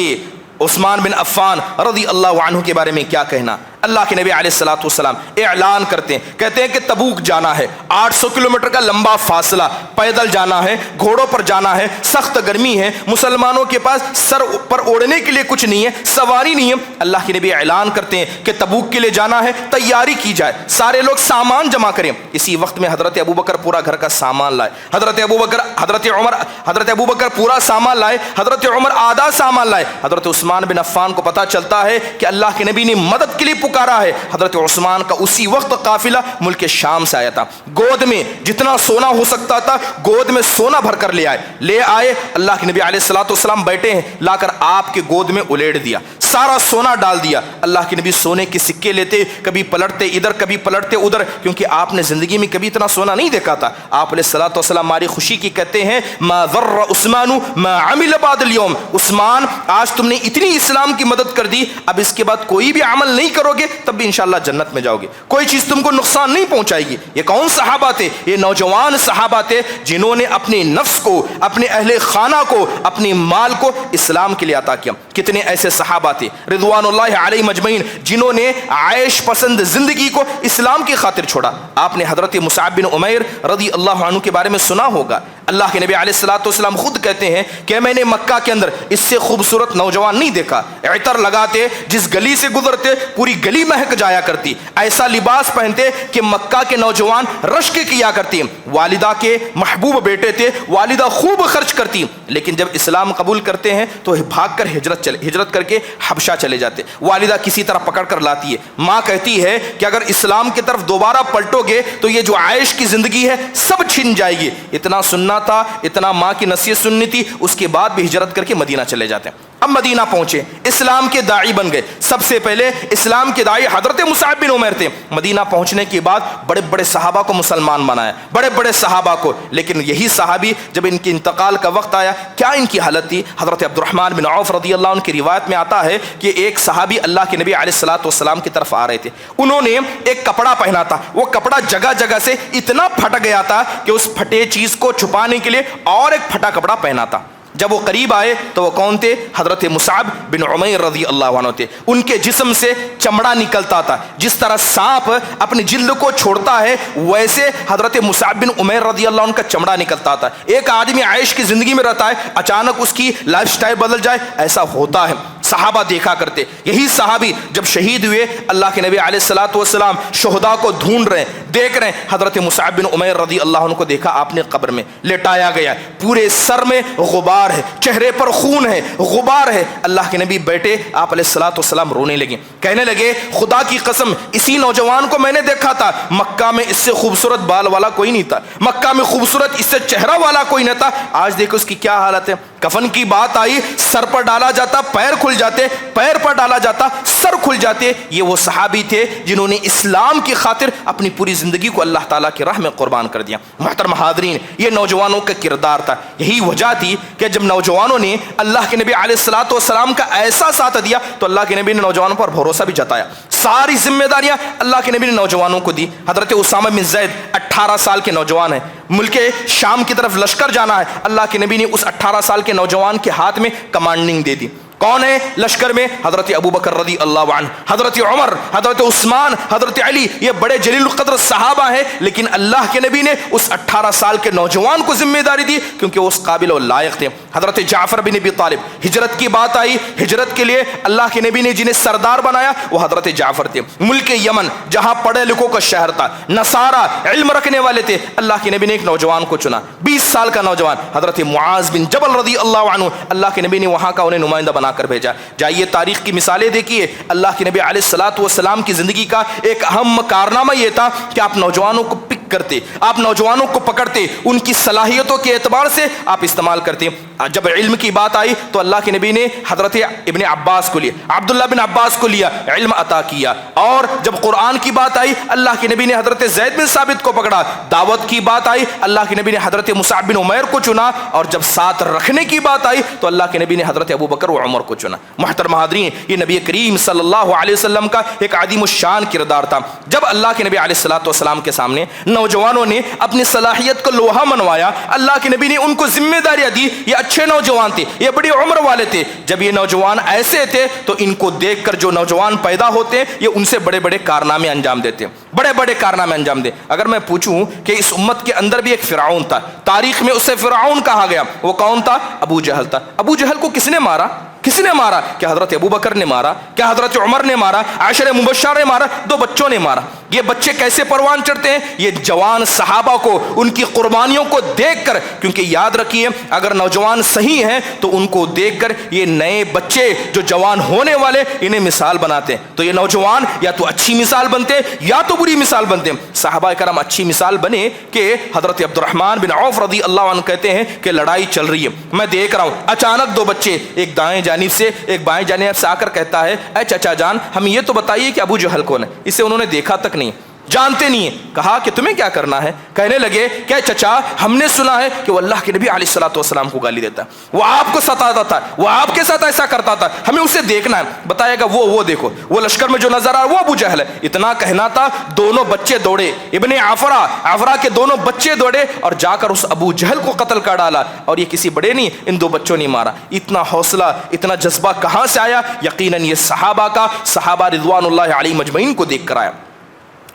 عثمان بن عفان رضی اللہ عنہ کے بارے میں کیا کہنا. اللہ کے نبی علیہ الصلوۃ والسلام اعلان کرتے ہیں, کہتے ہیں کہ تبوک جانا ہے, 800 کلومیٹر کا لمبا فاصلہ, پیدل جانا ہے, گھوڑوں پر جانا ہے, سخت گرمی ہے, مسلمانوں کے پاس سر پر اوڑھنے کے لیے کچھ نہیں ہے, سواری نہیں ہے. اللہ کے نبی اعلان کرتے ہیں کہ تبوک کے لیے جانا ہے, تیاری کی جائے, سارے لوگ سامان جمع کریں. اسی وقت میں حضرت ابوبکر پورا گھر کا سامان لائے, حضرت ابوبکر پورا سامان لائے, حضرت عمر آدھا سامان لائے. حضرت عثمان بن عفان کو پتہ چلتا ہے کہ اللہ کے نبی نے مدد کے لیے پکارا ہے. حضرت عثمان کا اسی وقت قافلہ ملک شام سے آیا تھا. گود میں جتنا سونا ہو سکتا تھا گود میں سونا بھر کر لے آئے. اللہ کے نبی علیہ الصلوۃ والسلام بیٹھے ہیں, لا کر آپ کے گود میں الیڑ دیا, سارا سونا ڈال دیا. اللہ کے نبی سونے کے سکے لیتے, کبھی پلٹتے ادھر کبھی پلٹتے ادھر, کیونکہ آپ نے زندگی میں کبھی اتنا سونا نہیں دیکھا تھا. آپ علیہ الصلوۃ والسلام ہماری خوشی کی کہتے ہیں, ما ضر عثمان ما عمل بعد اليوم. عثمان آج تم نے اتنی اسلام کی مدد کر دی, اب اس کے بعد کوئی بھی عمل نہیں کرو گے تب بھی انشاءاللہ جنت میں جاؤ گے, کوئی چیز تم کو نقصان نہیں پہنچائے گی. یہ کون صحابہ تھے؟ یہ نوجوان صحابہ تھے جنہوں نے اپنے نفس کو, اپنے اہل خانہ کو, اپنے مال کو اسلام کے لیے عطا کیا. کتنے ایسے صحابہ تھے رضوان اللہ علیہ مجمعین جنہوں نے عیش پسند زندگی کو اسلام کی خاطر چھوڑا. آپ نے حضرت مصعب بن عمیر رضی اللہ عنہ کے بارے میں سنا ہوگا. اللہ کے نبی علیہ الصلوۃ والسلام خود کہتے ہیں کہ میں نے مکہ کے اندر اس سے خوبصورت نوجوان نہیں دیکھا. عطر لگاتے, جس گلی سے گزرتے پوری گلی مہک جایا کرتی, ایسا لباس پہنتے کہ مکہ کے نوجوان رشک کیا کرتی. والدہ کے محبوب بیٹے تھے, والدہ خوب خرچ کرتی, لیکن جب اسلام قبول کرتے ہیں تو بھاگ کر ہجرت کر کے حبشہ چلے جاتے. والدہ کسی طرح پکڑ کر لاتی ہے. ماں کہتی ہے کہ اگر اسلام کی طرف دوبارہ پلٹو گے تو یہ جو عیش کی زندگی ہے سب چھن جائے گی. اتنا سننا تھا, اتنا ماں کی نصیحت سننی تھی, اس کے بعد بھی ہجرت کر کے مدینہ چلے جاتے ہیں. اب مدینہ پہنچے, اسلام کے داعی بن گئے. سب سے پہلے اسلام کے داعی حضرت مصعب بن عمیر تھے. مدینہ پہنچنے کے بعد بڑے بڑے صحابہ کو مسلمان بنایا, بڑے بڑے صحابہ کو. لیکن یہی صحابی جب ان کے انتقال کا وقت آیا, کیا ان کی حالت تھی؟ حضرت عبد الرحمن بن عوف رضی اللہ عنہ کی روایت میں آتا ہے کہ ایک صحابی اللہ کے نبی علیہ الصلوۃ والسلام کی طرف آ رہے تھے. انہوں نے ایک کپڑا پہنا تھا, وہ کپڑا جگہ جگہ سے اتنا پھٹ گیا تھا کہ اس پھٹے چیز کو چھپانے کے لیے اور ایک پھٹا کپڑا پہنا تھا. جب وہ قریب آئے تو وہ کون تھے؟ حضرت مصعب بن عمیر رضی اللہ عنہ تھے. ان کے جسم سے چمڑا نکلتا تھا, جس طرح سانپ اپنی جلد کو چھوڑتا ہے ویسے حضرت مصعب بن عمیر رضی اللہ عنہ کا چمڑا نکلتا تھا. ایک آدمی عیش کی زندگی میں رہتا ہے, اچانک اس کی لائف سٹائل بدل جائے, ایسا ہوتا ہے. صحابہ دیکھا کرتے. یہی صحابی جب شہید ہوئے اللہ کے نبی علیہ الصلوۃ والسلام شہداء کو ڈھونڈ رہے ہیں, دیکھ رہے ہیں, حضرت مصعب بن عمیر رضی اللہ عنہ کو دیکھا آپ نے قبر میں لٹایا گیا, پورے سر میں غبار ہے, چہرے پر خون ہے, غبار ہے. اللہ کے نبی بیٹے, آپ علیہ الصلوۃ والسلام رونے لگے, کہنے لگے خدا کی قسم اسی نوجوان کو میں نے دیکھا تھا, مکہ میں اس سے خوبصورت بال والا کوئی نہیں تھا, مکہ میں خوبصورت اس سے چہرہ والا کوئی نہ تھا, آج دیکھو اس کی کیا حالت ہے. کفن کی بات آئی, سر پر ڈالا جاتا پیر کھل جاتے, پیر پر ڈالا جاتا سر کھل جاتے. یہ وہ صحابی تھے جنہوں نے اسلام کی خاطر اپنی پوری زندگی کو اللہ تعالیٰ کی راہ میں قربان کر دیا. محترم حاضرین, یہ نوجوانوں کا کردار تھا. یہی وجہ تھی کہ جب نوجوانوں نے اللہ کے نبی علیہ الصلوۃ والسلام کا ایسا ساتھ دیا تو اللہ کے نبی نے نوجوانوں پر بھروسہ بھی جتایا. ساری ذمہ داریاں اللہ کے نبی نے نوجوانوں کو دی. حضرت اسامہ بن زید 18 سال کے نوجوان ہیں, ملک شام کی طرف لشکر جانا ہے, اللہ کے نبی نے اس 18 سال کے نوجوان کے ہاتھ میں کمانڈنگ دے دی. کون ہے لشکر میں؟ حضرت ابوبکر رضی اللہ عنہ, حضرت عمر, حضرت عثمان, حضرت علی. یہ بڑے جلیل القدر صحابہ ہیں, لیکن اللہ کے نبی نے اس 18 سال کے نوجوان کو ذمہ داری دی کیونکہ وہ اس قابل اور لائق تھے. حضرت جعفر بن ابی طالب, ہجرت کی بات آئی, ہجرت کے لیے اللہ کے نبی نے جنہیں سردار بنایا وہ حضرت جعفر تھے. ملک یمن جہاں پڑھے لکھوں کا شہر تھا, نصارہ علم رکھنے والے تھے, اللہ کے نبی نے ایک نوجوان کو چنا, 20 سال کا نوجوان, حضرت معاذ بن جبل رضی اللہ عنہ. اللہ کے نبی نے وہاں کا انہیں نمائندہ بنا کر بھیجا. جائیے تاریخ کی مثالیں دیکھیے. اللہ کے نبی علیہ الصلوۃ والسلام کی زندگی کا ایک اہم کارنامہ یہ تھا کہ آپ نوجوانوں کو پک کرتے, آپ نوجوانوں کو پکڑتے, ان کی صلاحیتوں کے اعتبار سے آپ استعمال کرتے. جب علم کی بات آئی تو اللہ کے نبی نے حضرت ابن عباس کو لیا, عبداللہ بن عباس کو لیا, علم عطا کیا. اور جب قرآن کی بات آئی اللہ کے نبی نے حضرت زید بن ثابت کو پکڑا. دعوت کی بات آئی اللہ کے نبی نے حضرت مصعب بن عمیر کو چنا. اور جب ساتھ رکھنے کی بات آئی تو اللہ کے نبی نے حضرت ابوبکر و عمر کو چنا. محترم حاضرین, یہ نبی کریم صلی اللہ علیہ وسلم کا ایک عظیم الشان کردار تھا. جب اللہ کے نبی علیہ الصلوۃ والسلام کے سامنے نوجوانوں نے اپنی صلاحیت کو لوہا منوایا, اللہ کے نبی نے ان کو ذمہ داریاں دی. یہ اچھے نوجوان تھے, یہ بڑی عمر والے تھے. جب یہ نوجوان ایسے تھے تو ان کو دیکھ کر جو نوجوان پیدا ہوتے ہیں یہ ان سے بڑے بڑے کارنامے انجام دیتے ہیں, بڑے بڑے کارنامے انجام دے. اگر میں پوچھوں کہ اس امت کے اندر بھی ایک فرعون تھا, تاریخ میں اسے فرعون کہا گیا, وہ کون تھا؟ ابو جہل تھا. ابو جہل کو کس نے مارا؟ کس نے مارا؟ کیا حضرت ابوبکر نے مارا؟ کیا حضرت عمر نے مارا؟ عشرہ مبشرہ نے مارا؟ 2 بچوں نے مارا. یہ بچے کیسے پروان چڑھتے ہیں؟ یہ جوان صحابہ کو, ان کی قربانیوں کو دیکھ کر. کیونکہ یاد رکھیے اگر نوجوان صحیح ہیں تو ان کو دیکھ کر یہ نئے بچے جو جوان ہونے والے انہیں مثال بناتے ہیں. تو یہ نوجوان یا تو اچھی مثال بنتے یا تو بری مثال بنتے. صحابہ کرام اچھی مثال بنے کہ حضرت عبد الرحمن بن عوف رضی اللہ عنہ کہتے ہیں کہ لڑائی چل رہی ہے, میں دیکھ رہا ہوں, اچانک 2 بچے, ایک دائیں جانب سے ایک بائیں جانب سے آ کر کہتا ہے اے چچا جان ہم یہ تو بتائیے کہ ابو جہل کون ہے. اسے انہوں نے دیکھا تک نہیں, جانتے نہیں ہیں. کہا کہ تمہیں کیا کرنا ہے؟ کہنے لگے کہ چچا ہم نے سنا ہے کہ وہ اللہ کے نبی علیہ الصلوۃ والسلام کو گالی دیتا ہے, وہ آپ کو ستاتا تھا, وہ آپ کے ساتھ ایسا کرتا تھا, ہمیں اسے دیکھنا ہے. بتائے گا وہ دیکھو وہ لشکر میں جو نظر آ رہا ہے وہ ابو جہل ہے. اتنا کہنا تھا, دونوں بچے دوڑے, ابن عفرا کے دونوں بچے دوڑے اور جا کر اس ابو جہل کو قتل کر ڈالا. اور یہ کسی بڑے نہیں, ان 2 بچوں نے مارا. اتنا حوصلہ, اتنا جذبہ کہاں سے آیا؟ یقیناً یہ صحابہ رضوان اللہ علیہ مجمعین کو دیکھ کر آیا.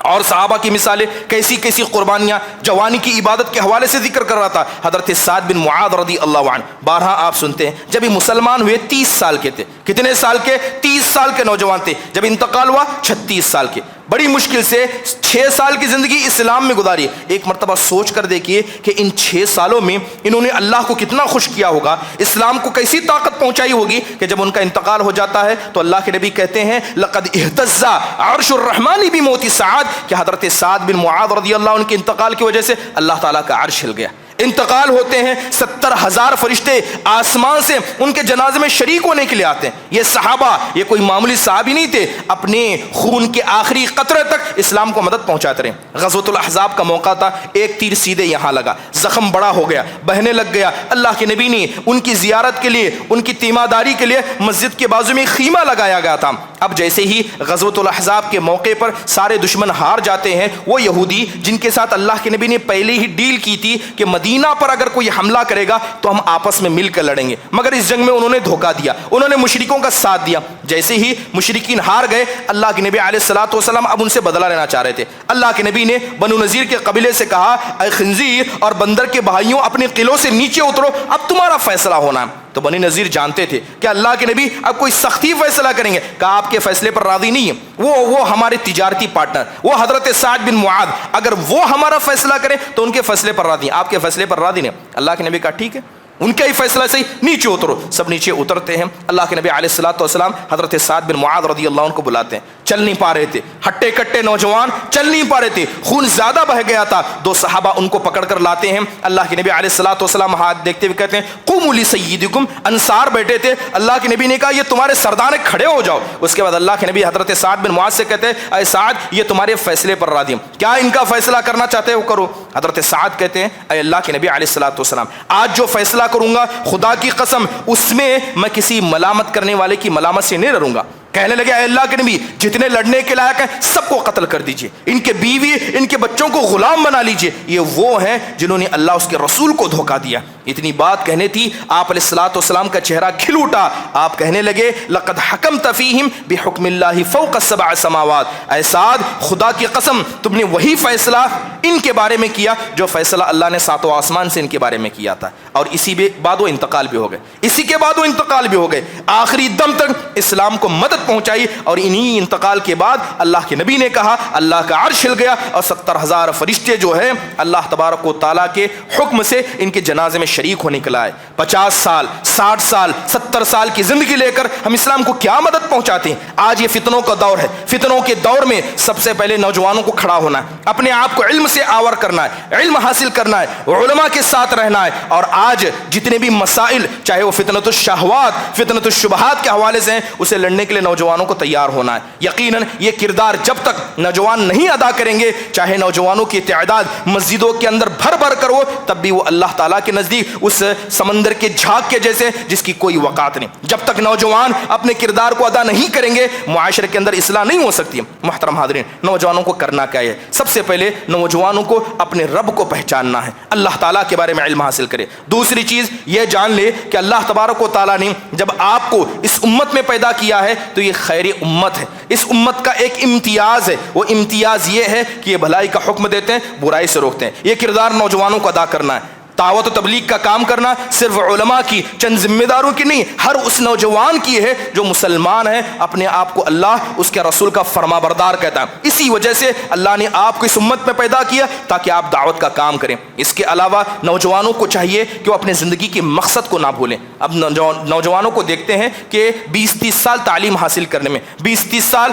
اور صحابہ کی مثالیں کیسی کیسی قربانیاں جوانی کی عبادت کے حوالے سے ذکر کر رہا تھا. حضرت سعد بن معاذ رضی اللہ عنہ, بارہا آپ سنتے ہیں جب یہ مسلمان ہوئے 30 سال کے تھے. کتنے سال کے؟ 30 سال کے نوجوان تھے. جب انتقال ہوا 36 سال کے. بڑی مشکل سے 6 سال کی زندگی اسلام میں گزاری. ایک مرتبہ سوچ کر دیکھیے کہ ان 6 سالوں میں انہوں نے اللہ کو کتنا خوش کیا ہوگا, اسلام کو کیسی طاقت پہنچائی ہوگی کہ جب ان کا انتقال ہو جاتا ہے تو اللہ کے نبی کہتے ہیں لقد اہتز عرش الرحمن بموت سعد, کہ حضرت سعد بن معاذ رضی اللہ عنہ کے انتقال کی وجہ سے اللہ تعالیٰ کا عرش ہل گیا. انتقال ہوتے ہیں 70,000 فرشتے آسمان سے ان کے جنازے میں شریک ہونے کے لیے آتے ہیں. یہ صحابہ یہ کوئی معمولی صحابی نہیں تھے, اپنے خون کے آخری قطرے تک اسلام کو مدد پہنچاتے رہے. غزوۃ الاحزاب کا موقع تھا, ایک تیر سیدھے یہاں لگا, زخم بڑا ہو گیا, بہنے لگ گیا. اللہ کے نبی نے ان کی زیارت کے لیے, ان کی تیمارداری کے لیے مسجد کے بازو میں خیمہ لگایا گیا تھا. اب جیسے ہی غزوۃ الاحزاب کے موقع پر سارے دشمن ہار جاتے ہیں, وہ یہودی جن کے ساتھ اللہ کے نبی نے پہلے ہی ڈیل کی تھی کہ مدینہ پر اگر کوئی حملہ کرے گا تو ہم آپس میں مل کر لڑیں گے, مگر اس جنگ میں انہوں نے دھوکہ دیا, انہوں نے مشرکوں کا ساتھ دیا. جیسے ہی مشرکین ہار گئے, اللہ کے نبی علیہ الصلوۃ والسلام اب ان سے بدلہ لینا چاہ رہے تھے. اللہ کے نبی نے بنو نذیر کے قبیلے سے کہا اے خنزیر اور بندر کے بھائیوں, اپنے قلعوں سے نیچے اترو, اب تمہارا فیصلہ ہونا ہے. تو بنی نذیر جانتے تھے کہ اللہ کے نبی اب کوئی سختی فیصلہ کریں گے. کہا آپ کے فیصلے پر راضی نہیں ہے وہ ہمارے تجارتی پارٹنر وہ حضرت سعد بن معاذ, اگر وہ ہمارا فیصلہ کریں تو ان کے فیصلے پر راضی ہیں, آپ کے فیصلے پر راضی نہیں. اللہ کے نبی کہا ٹھیک ہے, ان کا ہی فیصلہ صحیح, نیچے اترو. سب نیچے اترتے ہیں. اللہ کے نبی علیہ الصلوۃ والسلام حضرت سعد بن معاذ رضی اللہ عنہ کو بلاتے ہیں. چل نہیں پا رہے تھے, ہٹے کٹے نوجوان, چل نہیں پا رہے تھے, خون زیادہ بہ گیا تھا. دو صحابہ ان کو پکڑ کر لاتے ہیں. اللہ کے نبی علیہ الصلوۃ والسلام ہاتھ دیکھتے ہوئے کہتے ہیں قوموا لسیدکم. انصار بیٹھے تھے. اللہ کے نبی نے کہا یہ تمہارے سردار ہیں, کھڑے ہو جاؤ. اس کے بعد اللہ کے نبی حضرت سعد بن معاذ سے کہتے ہیں اے سعد یہ تمہارے فیصلے پر راضی ہیں, کیا ان کا فیصلہ کرنا چاہتے ہو کرو. حضرت سعد کہتے ہیں اے اللہ کے نبی علیہ الصلوۃ والسلام آج جو فیصلہ کروں گا خدا کی قسم اس میں میں کسی ملامت کرنے والے کی ملامت سے نہیں ڈروں گا. کہنے لگے اے اللہ کے نبی جتنے لڑنے کے لائق ہیں سب کو قتل کر دیجئے, ان کے بیوی ان کے بچوں کو غلام بنا لیجئے, یہ وہ ہیں جنہوں نے اللہ اس کے رسول کو دھوکہ دیا. اتنی بات کہنے تھی آپ علیہ الصلوۃ والسلام کا چہرہ کھل اٹھا. آپ کہنے لگے لقد حکمت فیہم بحکم اللہ فوق السبع سماوات. اے سعد خدا کی قسم تم نے وہی فیصلہ ان کے بارے میں کیا جو فیصلہ اللہ نے ساتوں آسمان سے ان کے بارے میں کیا تھا. اور اسی بعد وہ انتقال بھی ہو گئے, اسی کے بعد وہ انتقال بھی ہو گئے. آخری دم تک اسلام کو مدد پہنچائی. اور انہی انتقال کے بعد اللہ کے نبی نے کہا اللہ کا عرش ہل گیا اور 70,000 فرشتے جو ہیں اللہ تبارک و تعالیٰ کے حکم سے ان کے جنازے میں شریک ہونے کے لائے. 50 سال 60 سال 70 سال کی زندگی لے کر ہم اسلام کو کیا مدد پہنچاتے ہیں. آج یہ فتنوں کا دور ہے. فتنوں کے دور میں سب سے پہلے نوجوانوں کو کھڑا ہونا ہے, اپنے آپ کو علم سے آور کرنا ہے, علم حاصل کرنا ہے, علماء کے ساتھ رہنا ہے. اور آج جتنے بھی مسائل چاہے وہ فتنۃ الشہوات فتنۃ الشبہات کے حوالے سے ہیں اسے لڑنے کے لیے نوجوانوں کو تیار ہونا ہے. یقیناً یہ کردار جب تک نوجوان نہیں ادا کریں گے چاہے نوجوانوں کی تعداد مسجدوں کے اندر بھر بھر کر ہو تب بھی وہ اللہ تعالیٰ کے نزدیک اس سمندر کے جھاگ کے جیسے جس کی کوئی وقات نہیں. جب تک نوجوان اپنے کردار کو ادا نہیں کریں گے معاشرے کے اندر اصلاح نہیں ہو سکتی. محترم حاضرین نوجوانوں کو کرنا کیا ہے؟ سب سے پہلے نوجوانوں کو اپنے رب کو پہچاننا ہے, اللہ تعالیٰ کے بارے میں علم حاصل کرے. دوسری چیز یہ جان لے کہ اللہ تبارک و تعالیٰ نے جب آپ کو اس امت میں پیدا کیا ہے تو یہ خیر امت ہے. اس امت کا ایک امتیاز ہے, وہ امتیاز یہ ہے کہ یہ بھلائی کا حکم دیتے ہیں برائی سے روکتے ہیں. یہ کردار نوجوانوں کو ادا کرنا ہے. دعوت و تبلیغ کا کام کرنا صرف علماء کی چند ذمہ داروں کی نہیں, ہر اس نوجوان کی ہے جو مسلمان ہے, اپنے آپ کو اللہ اس کے رسول کا فرما بردار کہتا ہے. اسی وجہ سے اللہ نے آپ کو اس امت میں پیدا کیا تاکہ آپ دعوت کا کام کریں. اس کے علاوہ نوجوانوں کو چاہیے کہ وہ اپنے زندگی کے مقصد کو نہ بھولیں. اب نوجوانوں کو دیکھتے ہیں کہ 20-30 سال تعلیم حاصل کرنے میں, 20-30 سال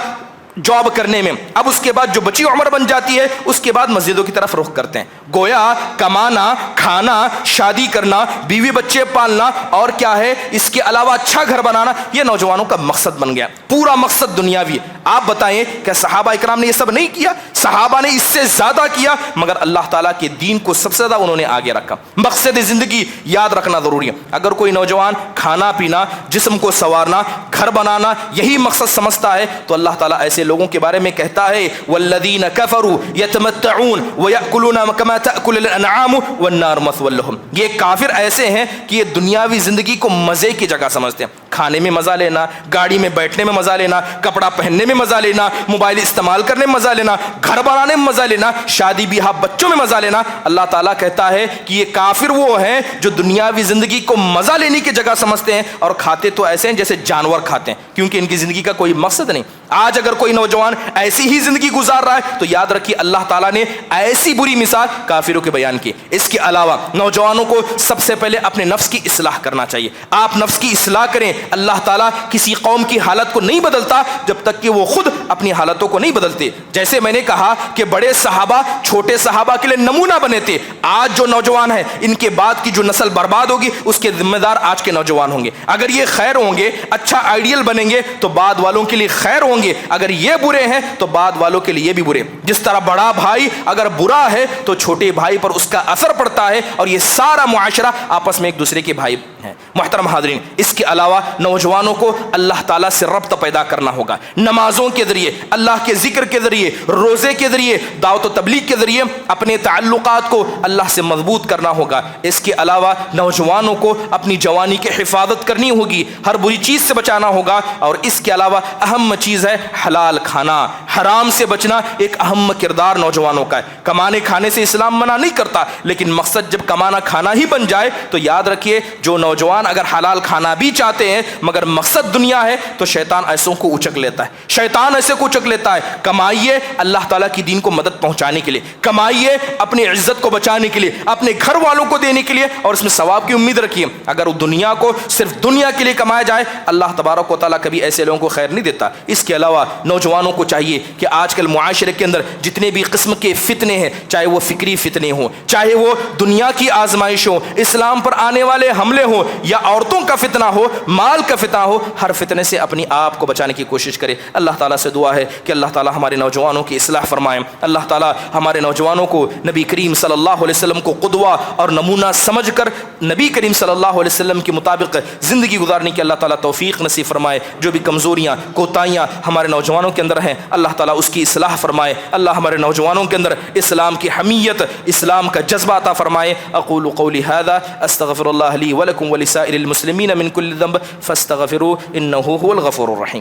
جاب کرنے میں, اب اس کے بعد جو بچی عمر بن جاتی ہے اس کے بعد مسجدوں کی طرف رخ کرتے ہیں. گویا کمانا, کھانا, شادی کرنا, بیوی بچے پالنا اور کیا ہے اس کے علاوہ اچھا گھر بنانا یہ نوجوانوں کا مقصد بن گیا. پورا مقصد دنیاوی. آپ بتائیں کہ صحابہ اکرام نے یہ سب نہیں کیا؟ صحابہ نے اس سے زیادہ کیا, مگر اللہ تعالیٰ کے دین کو سب سے زیادہ انہوں نے آگے رکھا. مقصد زندگی یاد رکھنا ضروری ہے. اگر کوئی نوجوان کھانا پینا, جسم کو سنوارنا, گھر بنانا یہی مقصد سمجھتا ہے تو اللہ تعالیٰ ایسے لوگوں کے بارے میں کہتا ہے والذین کفروا یتمتعون ویأکلون کما تأکل الانعام والنار مثوی لهم. یہ کافر ایسے ہیں کہ یہ دنیاوی زندگی کو مزے کی جگہ سمجھتے ہیں. کھانے میں مزہ لینا, گاڑی میں بیٹھنے میں مزہ لینا, کپڑا پہننے میں مزہ لینا, موبائل استعمال کرنے میں مزہ لینا, گھر بنانے میں مزہ لینا, شادی بیاہ بچوں میں مزہ لینا. اللہ تعالیٰ کہتا ہے کہ یہ کافر وہ ہیں جو دنیاوی زندگی کو مزہ لینے کی جگہ سمجھتے ہیں اور کھاتے تو ایسے ہیں جیسے جانور کھاتے ہیں, کیونکہ ان کی زندگی کا کوئی مقصد نہیں. آج اگر کوئی نوجوان ایسی ہی زندگی گزار رہا ہے تو یاد رکھیے اللہ تعالیٰ نے ایسی بری مثال کافروں کے بیان کی. اس کے علاوہ نوجوانوں کو سب سے پہلے اپنے نفس کی اصلاح کرنا چاہیے. آپ نفس کی اصلاح کریں. اللہ تعالیٰ کسی قوم کی حالت کو نہیں بدلتا جب تک کہ وہ خود اپنی حالتوں کو نہیں بدلتے. جیسے میں نے کہا کہ بڑے صحابہ چھوٹے صحابہ کے لیے نمونہ بنے تھے. آج جو نوجوان ہیں ان کے بعد کی جو نسل برباد ہوگی اس کے ذمہ دار آج کے نوجوان ہوں گے. اگر یہ خیر ہوں گے, اچھا آئیڈیل بنیں گے تو بعد والوں کے لیے خیر ہوں گے. اگر یہ برے ہیں تو بعد والوں کے لیے یہ بھی برے. جس طرح بڑا بھائی اگر برا ہے تو چھوٹے بھائی پر اس کا اثر پڑتا ہے اور یہ سارا معاشرہ آپس میں ایک دوسرے کے بھائی ہیں. محترم حاضرین اس کے علاوہ نوجوانوں کو اللہ تعالیٰ سے ربط پیدا کرنا ہوگا. نمازوں کے ذریعے, اللہ کے ذکر کے ذریعے, روزے کے ذریعے, دعوت و تبلیغ کے ذریعے اپنے تعلقات کو اللہ سے مضبوط کرنا ہوگا. اس کے علاوہ نوجوانوں کو اپنی جوانی کی حفاظت کرنی ہوگی, ہر بری چیز سے بچانا ہوگا. اور اس کے علاوہ اہم چیز ہے حلال کھانا, حرام سے بچنا ایک اہم کردار نوجوانوں کا ہے. کمانے کھانے سے اسلام منع نہیں کرتا, لیکن مقصد جب کمانا کھانا ہی بن جائے تو یاد رکھیے جو نوجوان شیطان اگر حلال کھانا بھی چاہتے ہیں مگر مقصد دنیا ہے تو شیطان ایسوں کو اچک لیتا ہے، شیطان ایسے کو اچک لیتا ہے۔ کمائیے اللہ تعالیٰ کی دین کو مدد پہنچانے کے لیے، کمائیے اپنی عزت کو بچانے کے لیے، اپنے گھر والوں کو دینے کے لیے، اور اس میں ثواب کی امید رکھیے۔ اگر وہ دنیا کو صرف دنیا کے لیے کمایا جائے اللہ تبارک و تعالیٰ کبھی ایسے لوگوں کو خیر نہیں دیتا۔ اس کے علاوہ نوجوانوں کو چاہیے کہ آج کل معاشرے کے اندر جتنے بھی قسم کے فتنے ہیں، چاہے وہ فکری فتنے ہوں، چاہے وہ دنیا کی آزمائش ہو، اسلام پر آنے والے حملے ہوں، یا عورتوں کا فتنہ ہو، مال کا فتنہ ہو، ہر فتنے سے اپنی آپ کو بچانے کی کوشش کرے۔ اللہ تعالیٰ سے دعا ہے کہ اللہ تعالیٰ ہمارے نوجوانوں کی اصلاح فرمائے، اللہ تعالیٰ ہمارے نوجوانوں کو نبی کریم صلی اللہ علیہ وسلم کو قدوہ اور نمونہ سمجھ کر نبی کریم صلی اللہ علیہ وسلم کے مطابق زندگی گزارنے کی اللہ تعالیٰ توفیق نصیب فرمائے۔ جو بھی کمزوریاں کوتاہیاں ہمارے نوجوانوں کے اندر ہیں اللہ تعالیٰ اس کی اصلاح فرمائے۔ اللہ ہمارے نوجوانوں کے اندر اسلام کی حمیت، اسلام کا جذبہ عطا فرمائے۔ اقول قولی ھذا استغفر اللہ لی ولکم ولسائر المسلمین من کل ذنب فاستغفروہ انہ هو الغفور الرحیم۔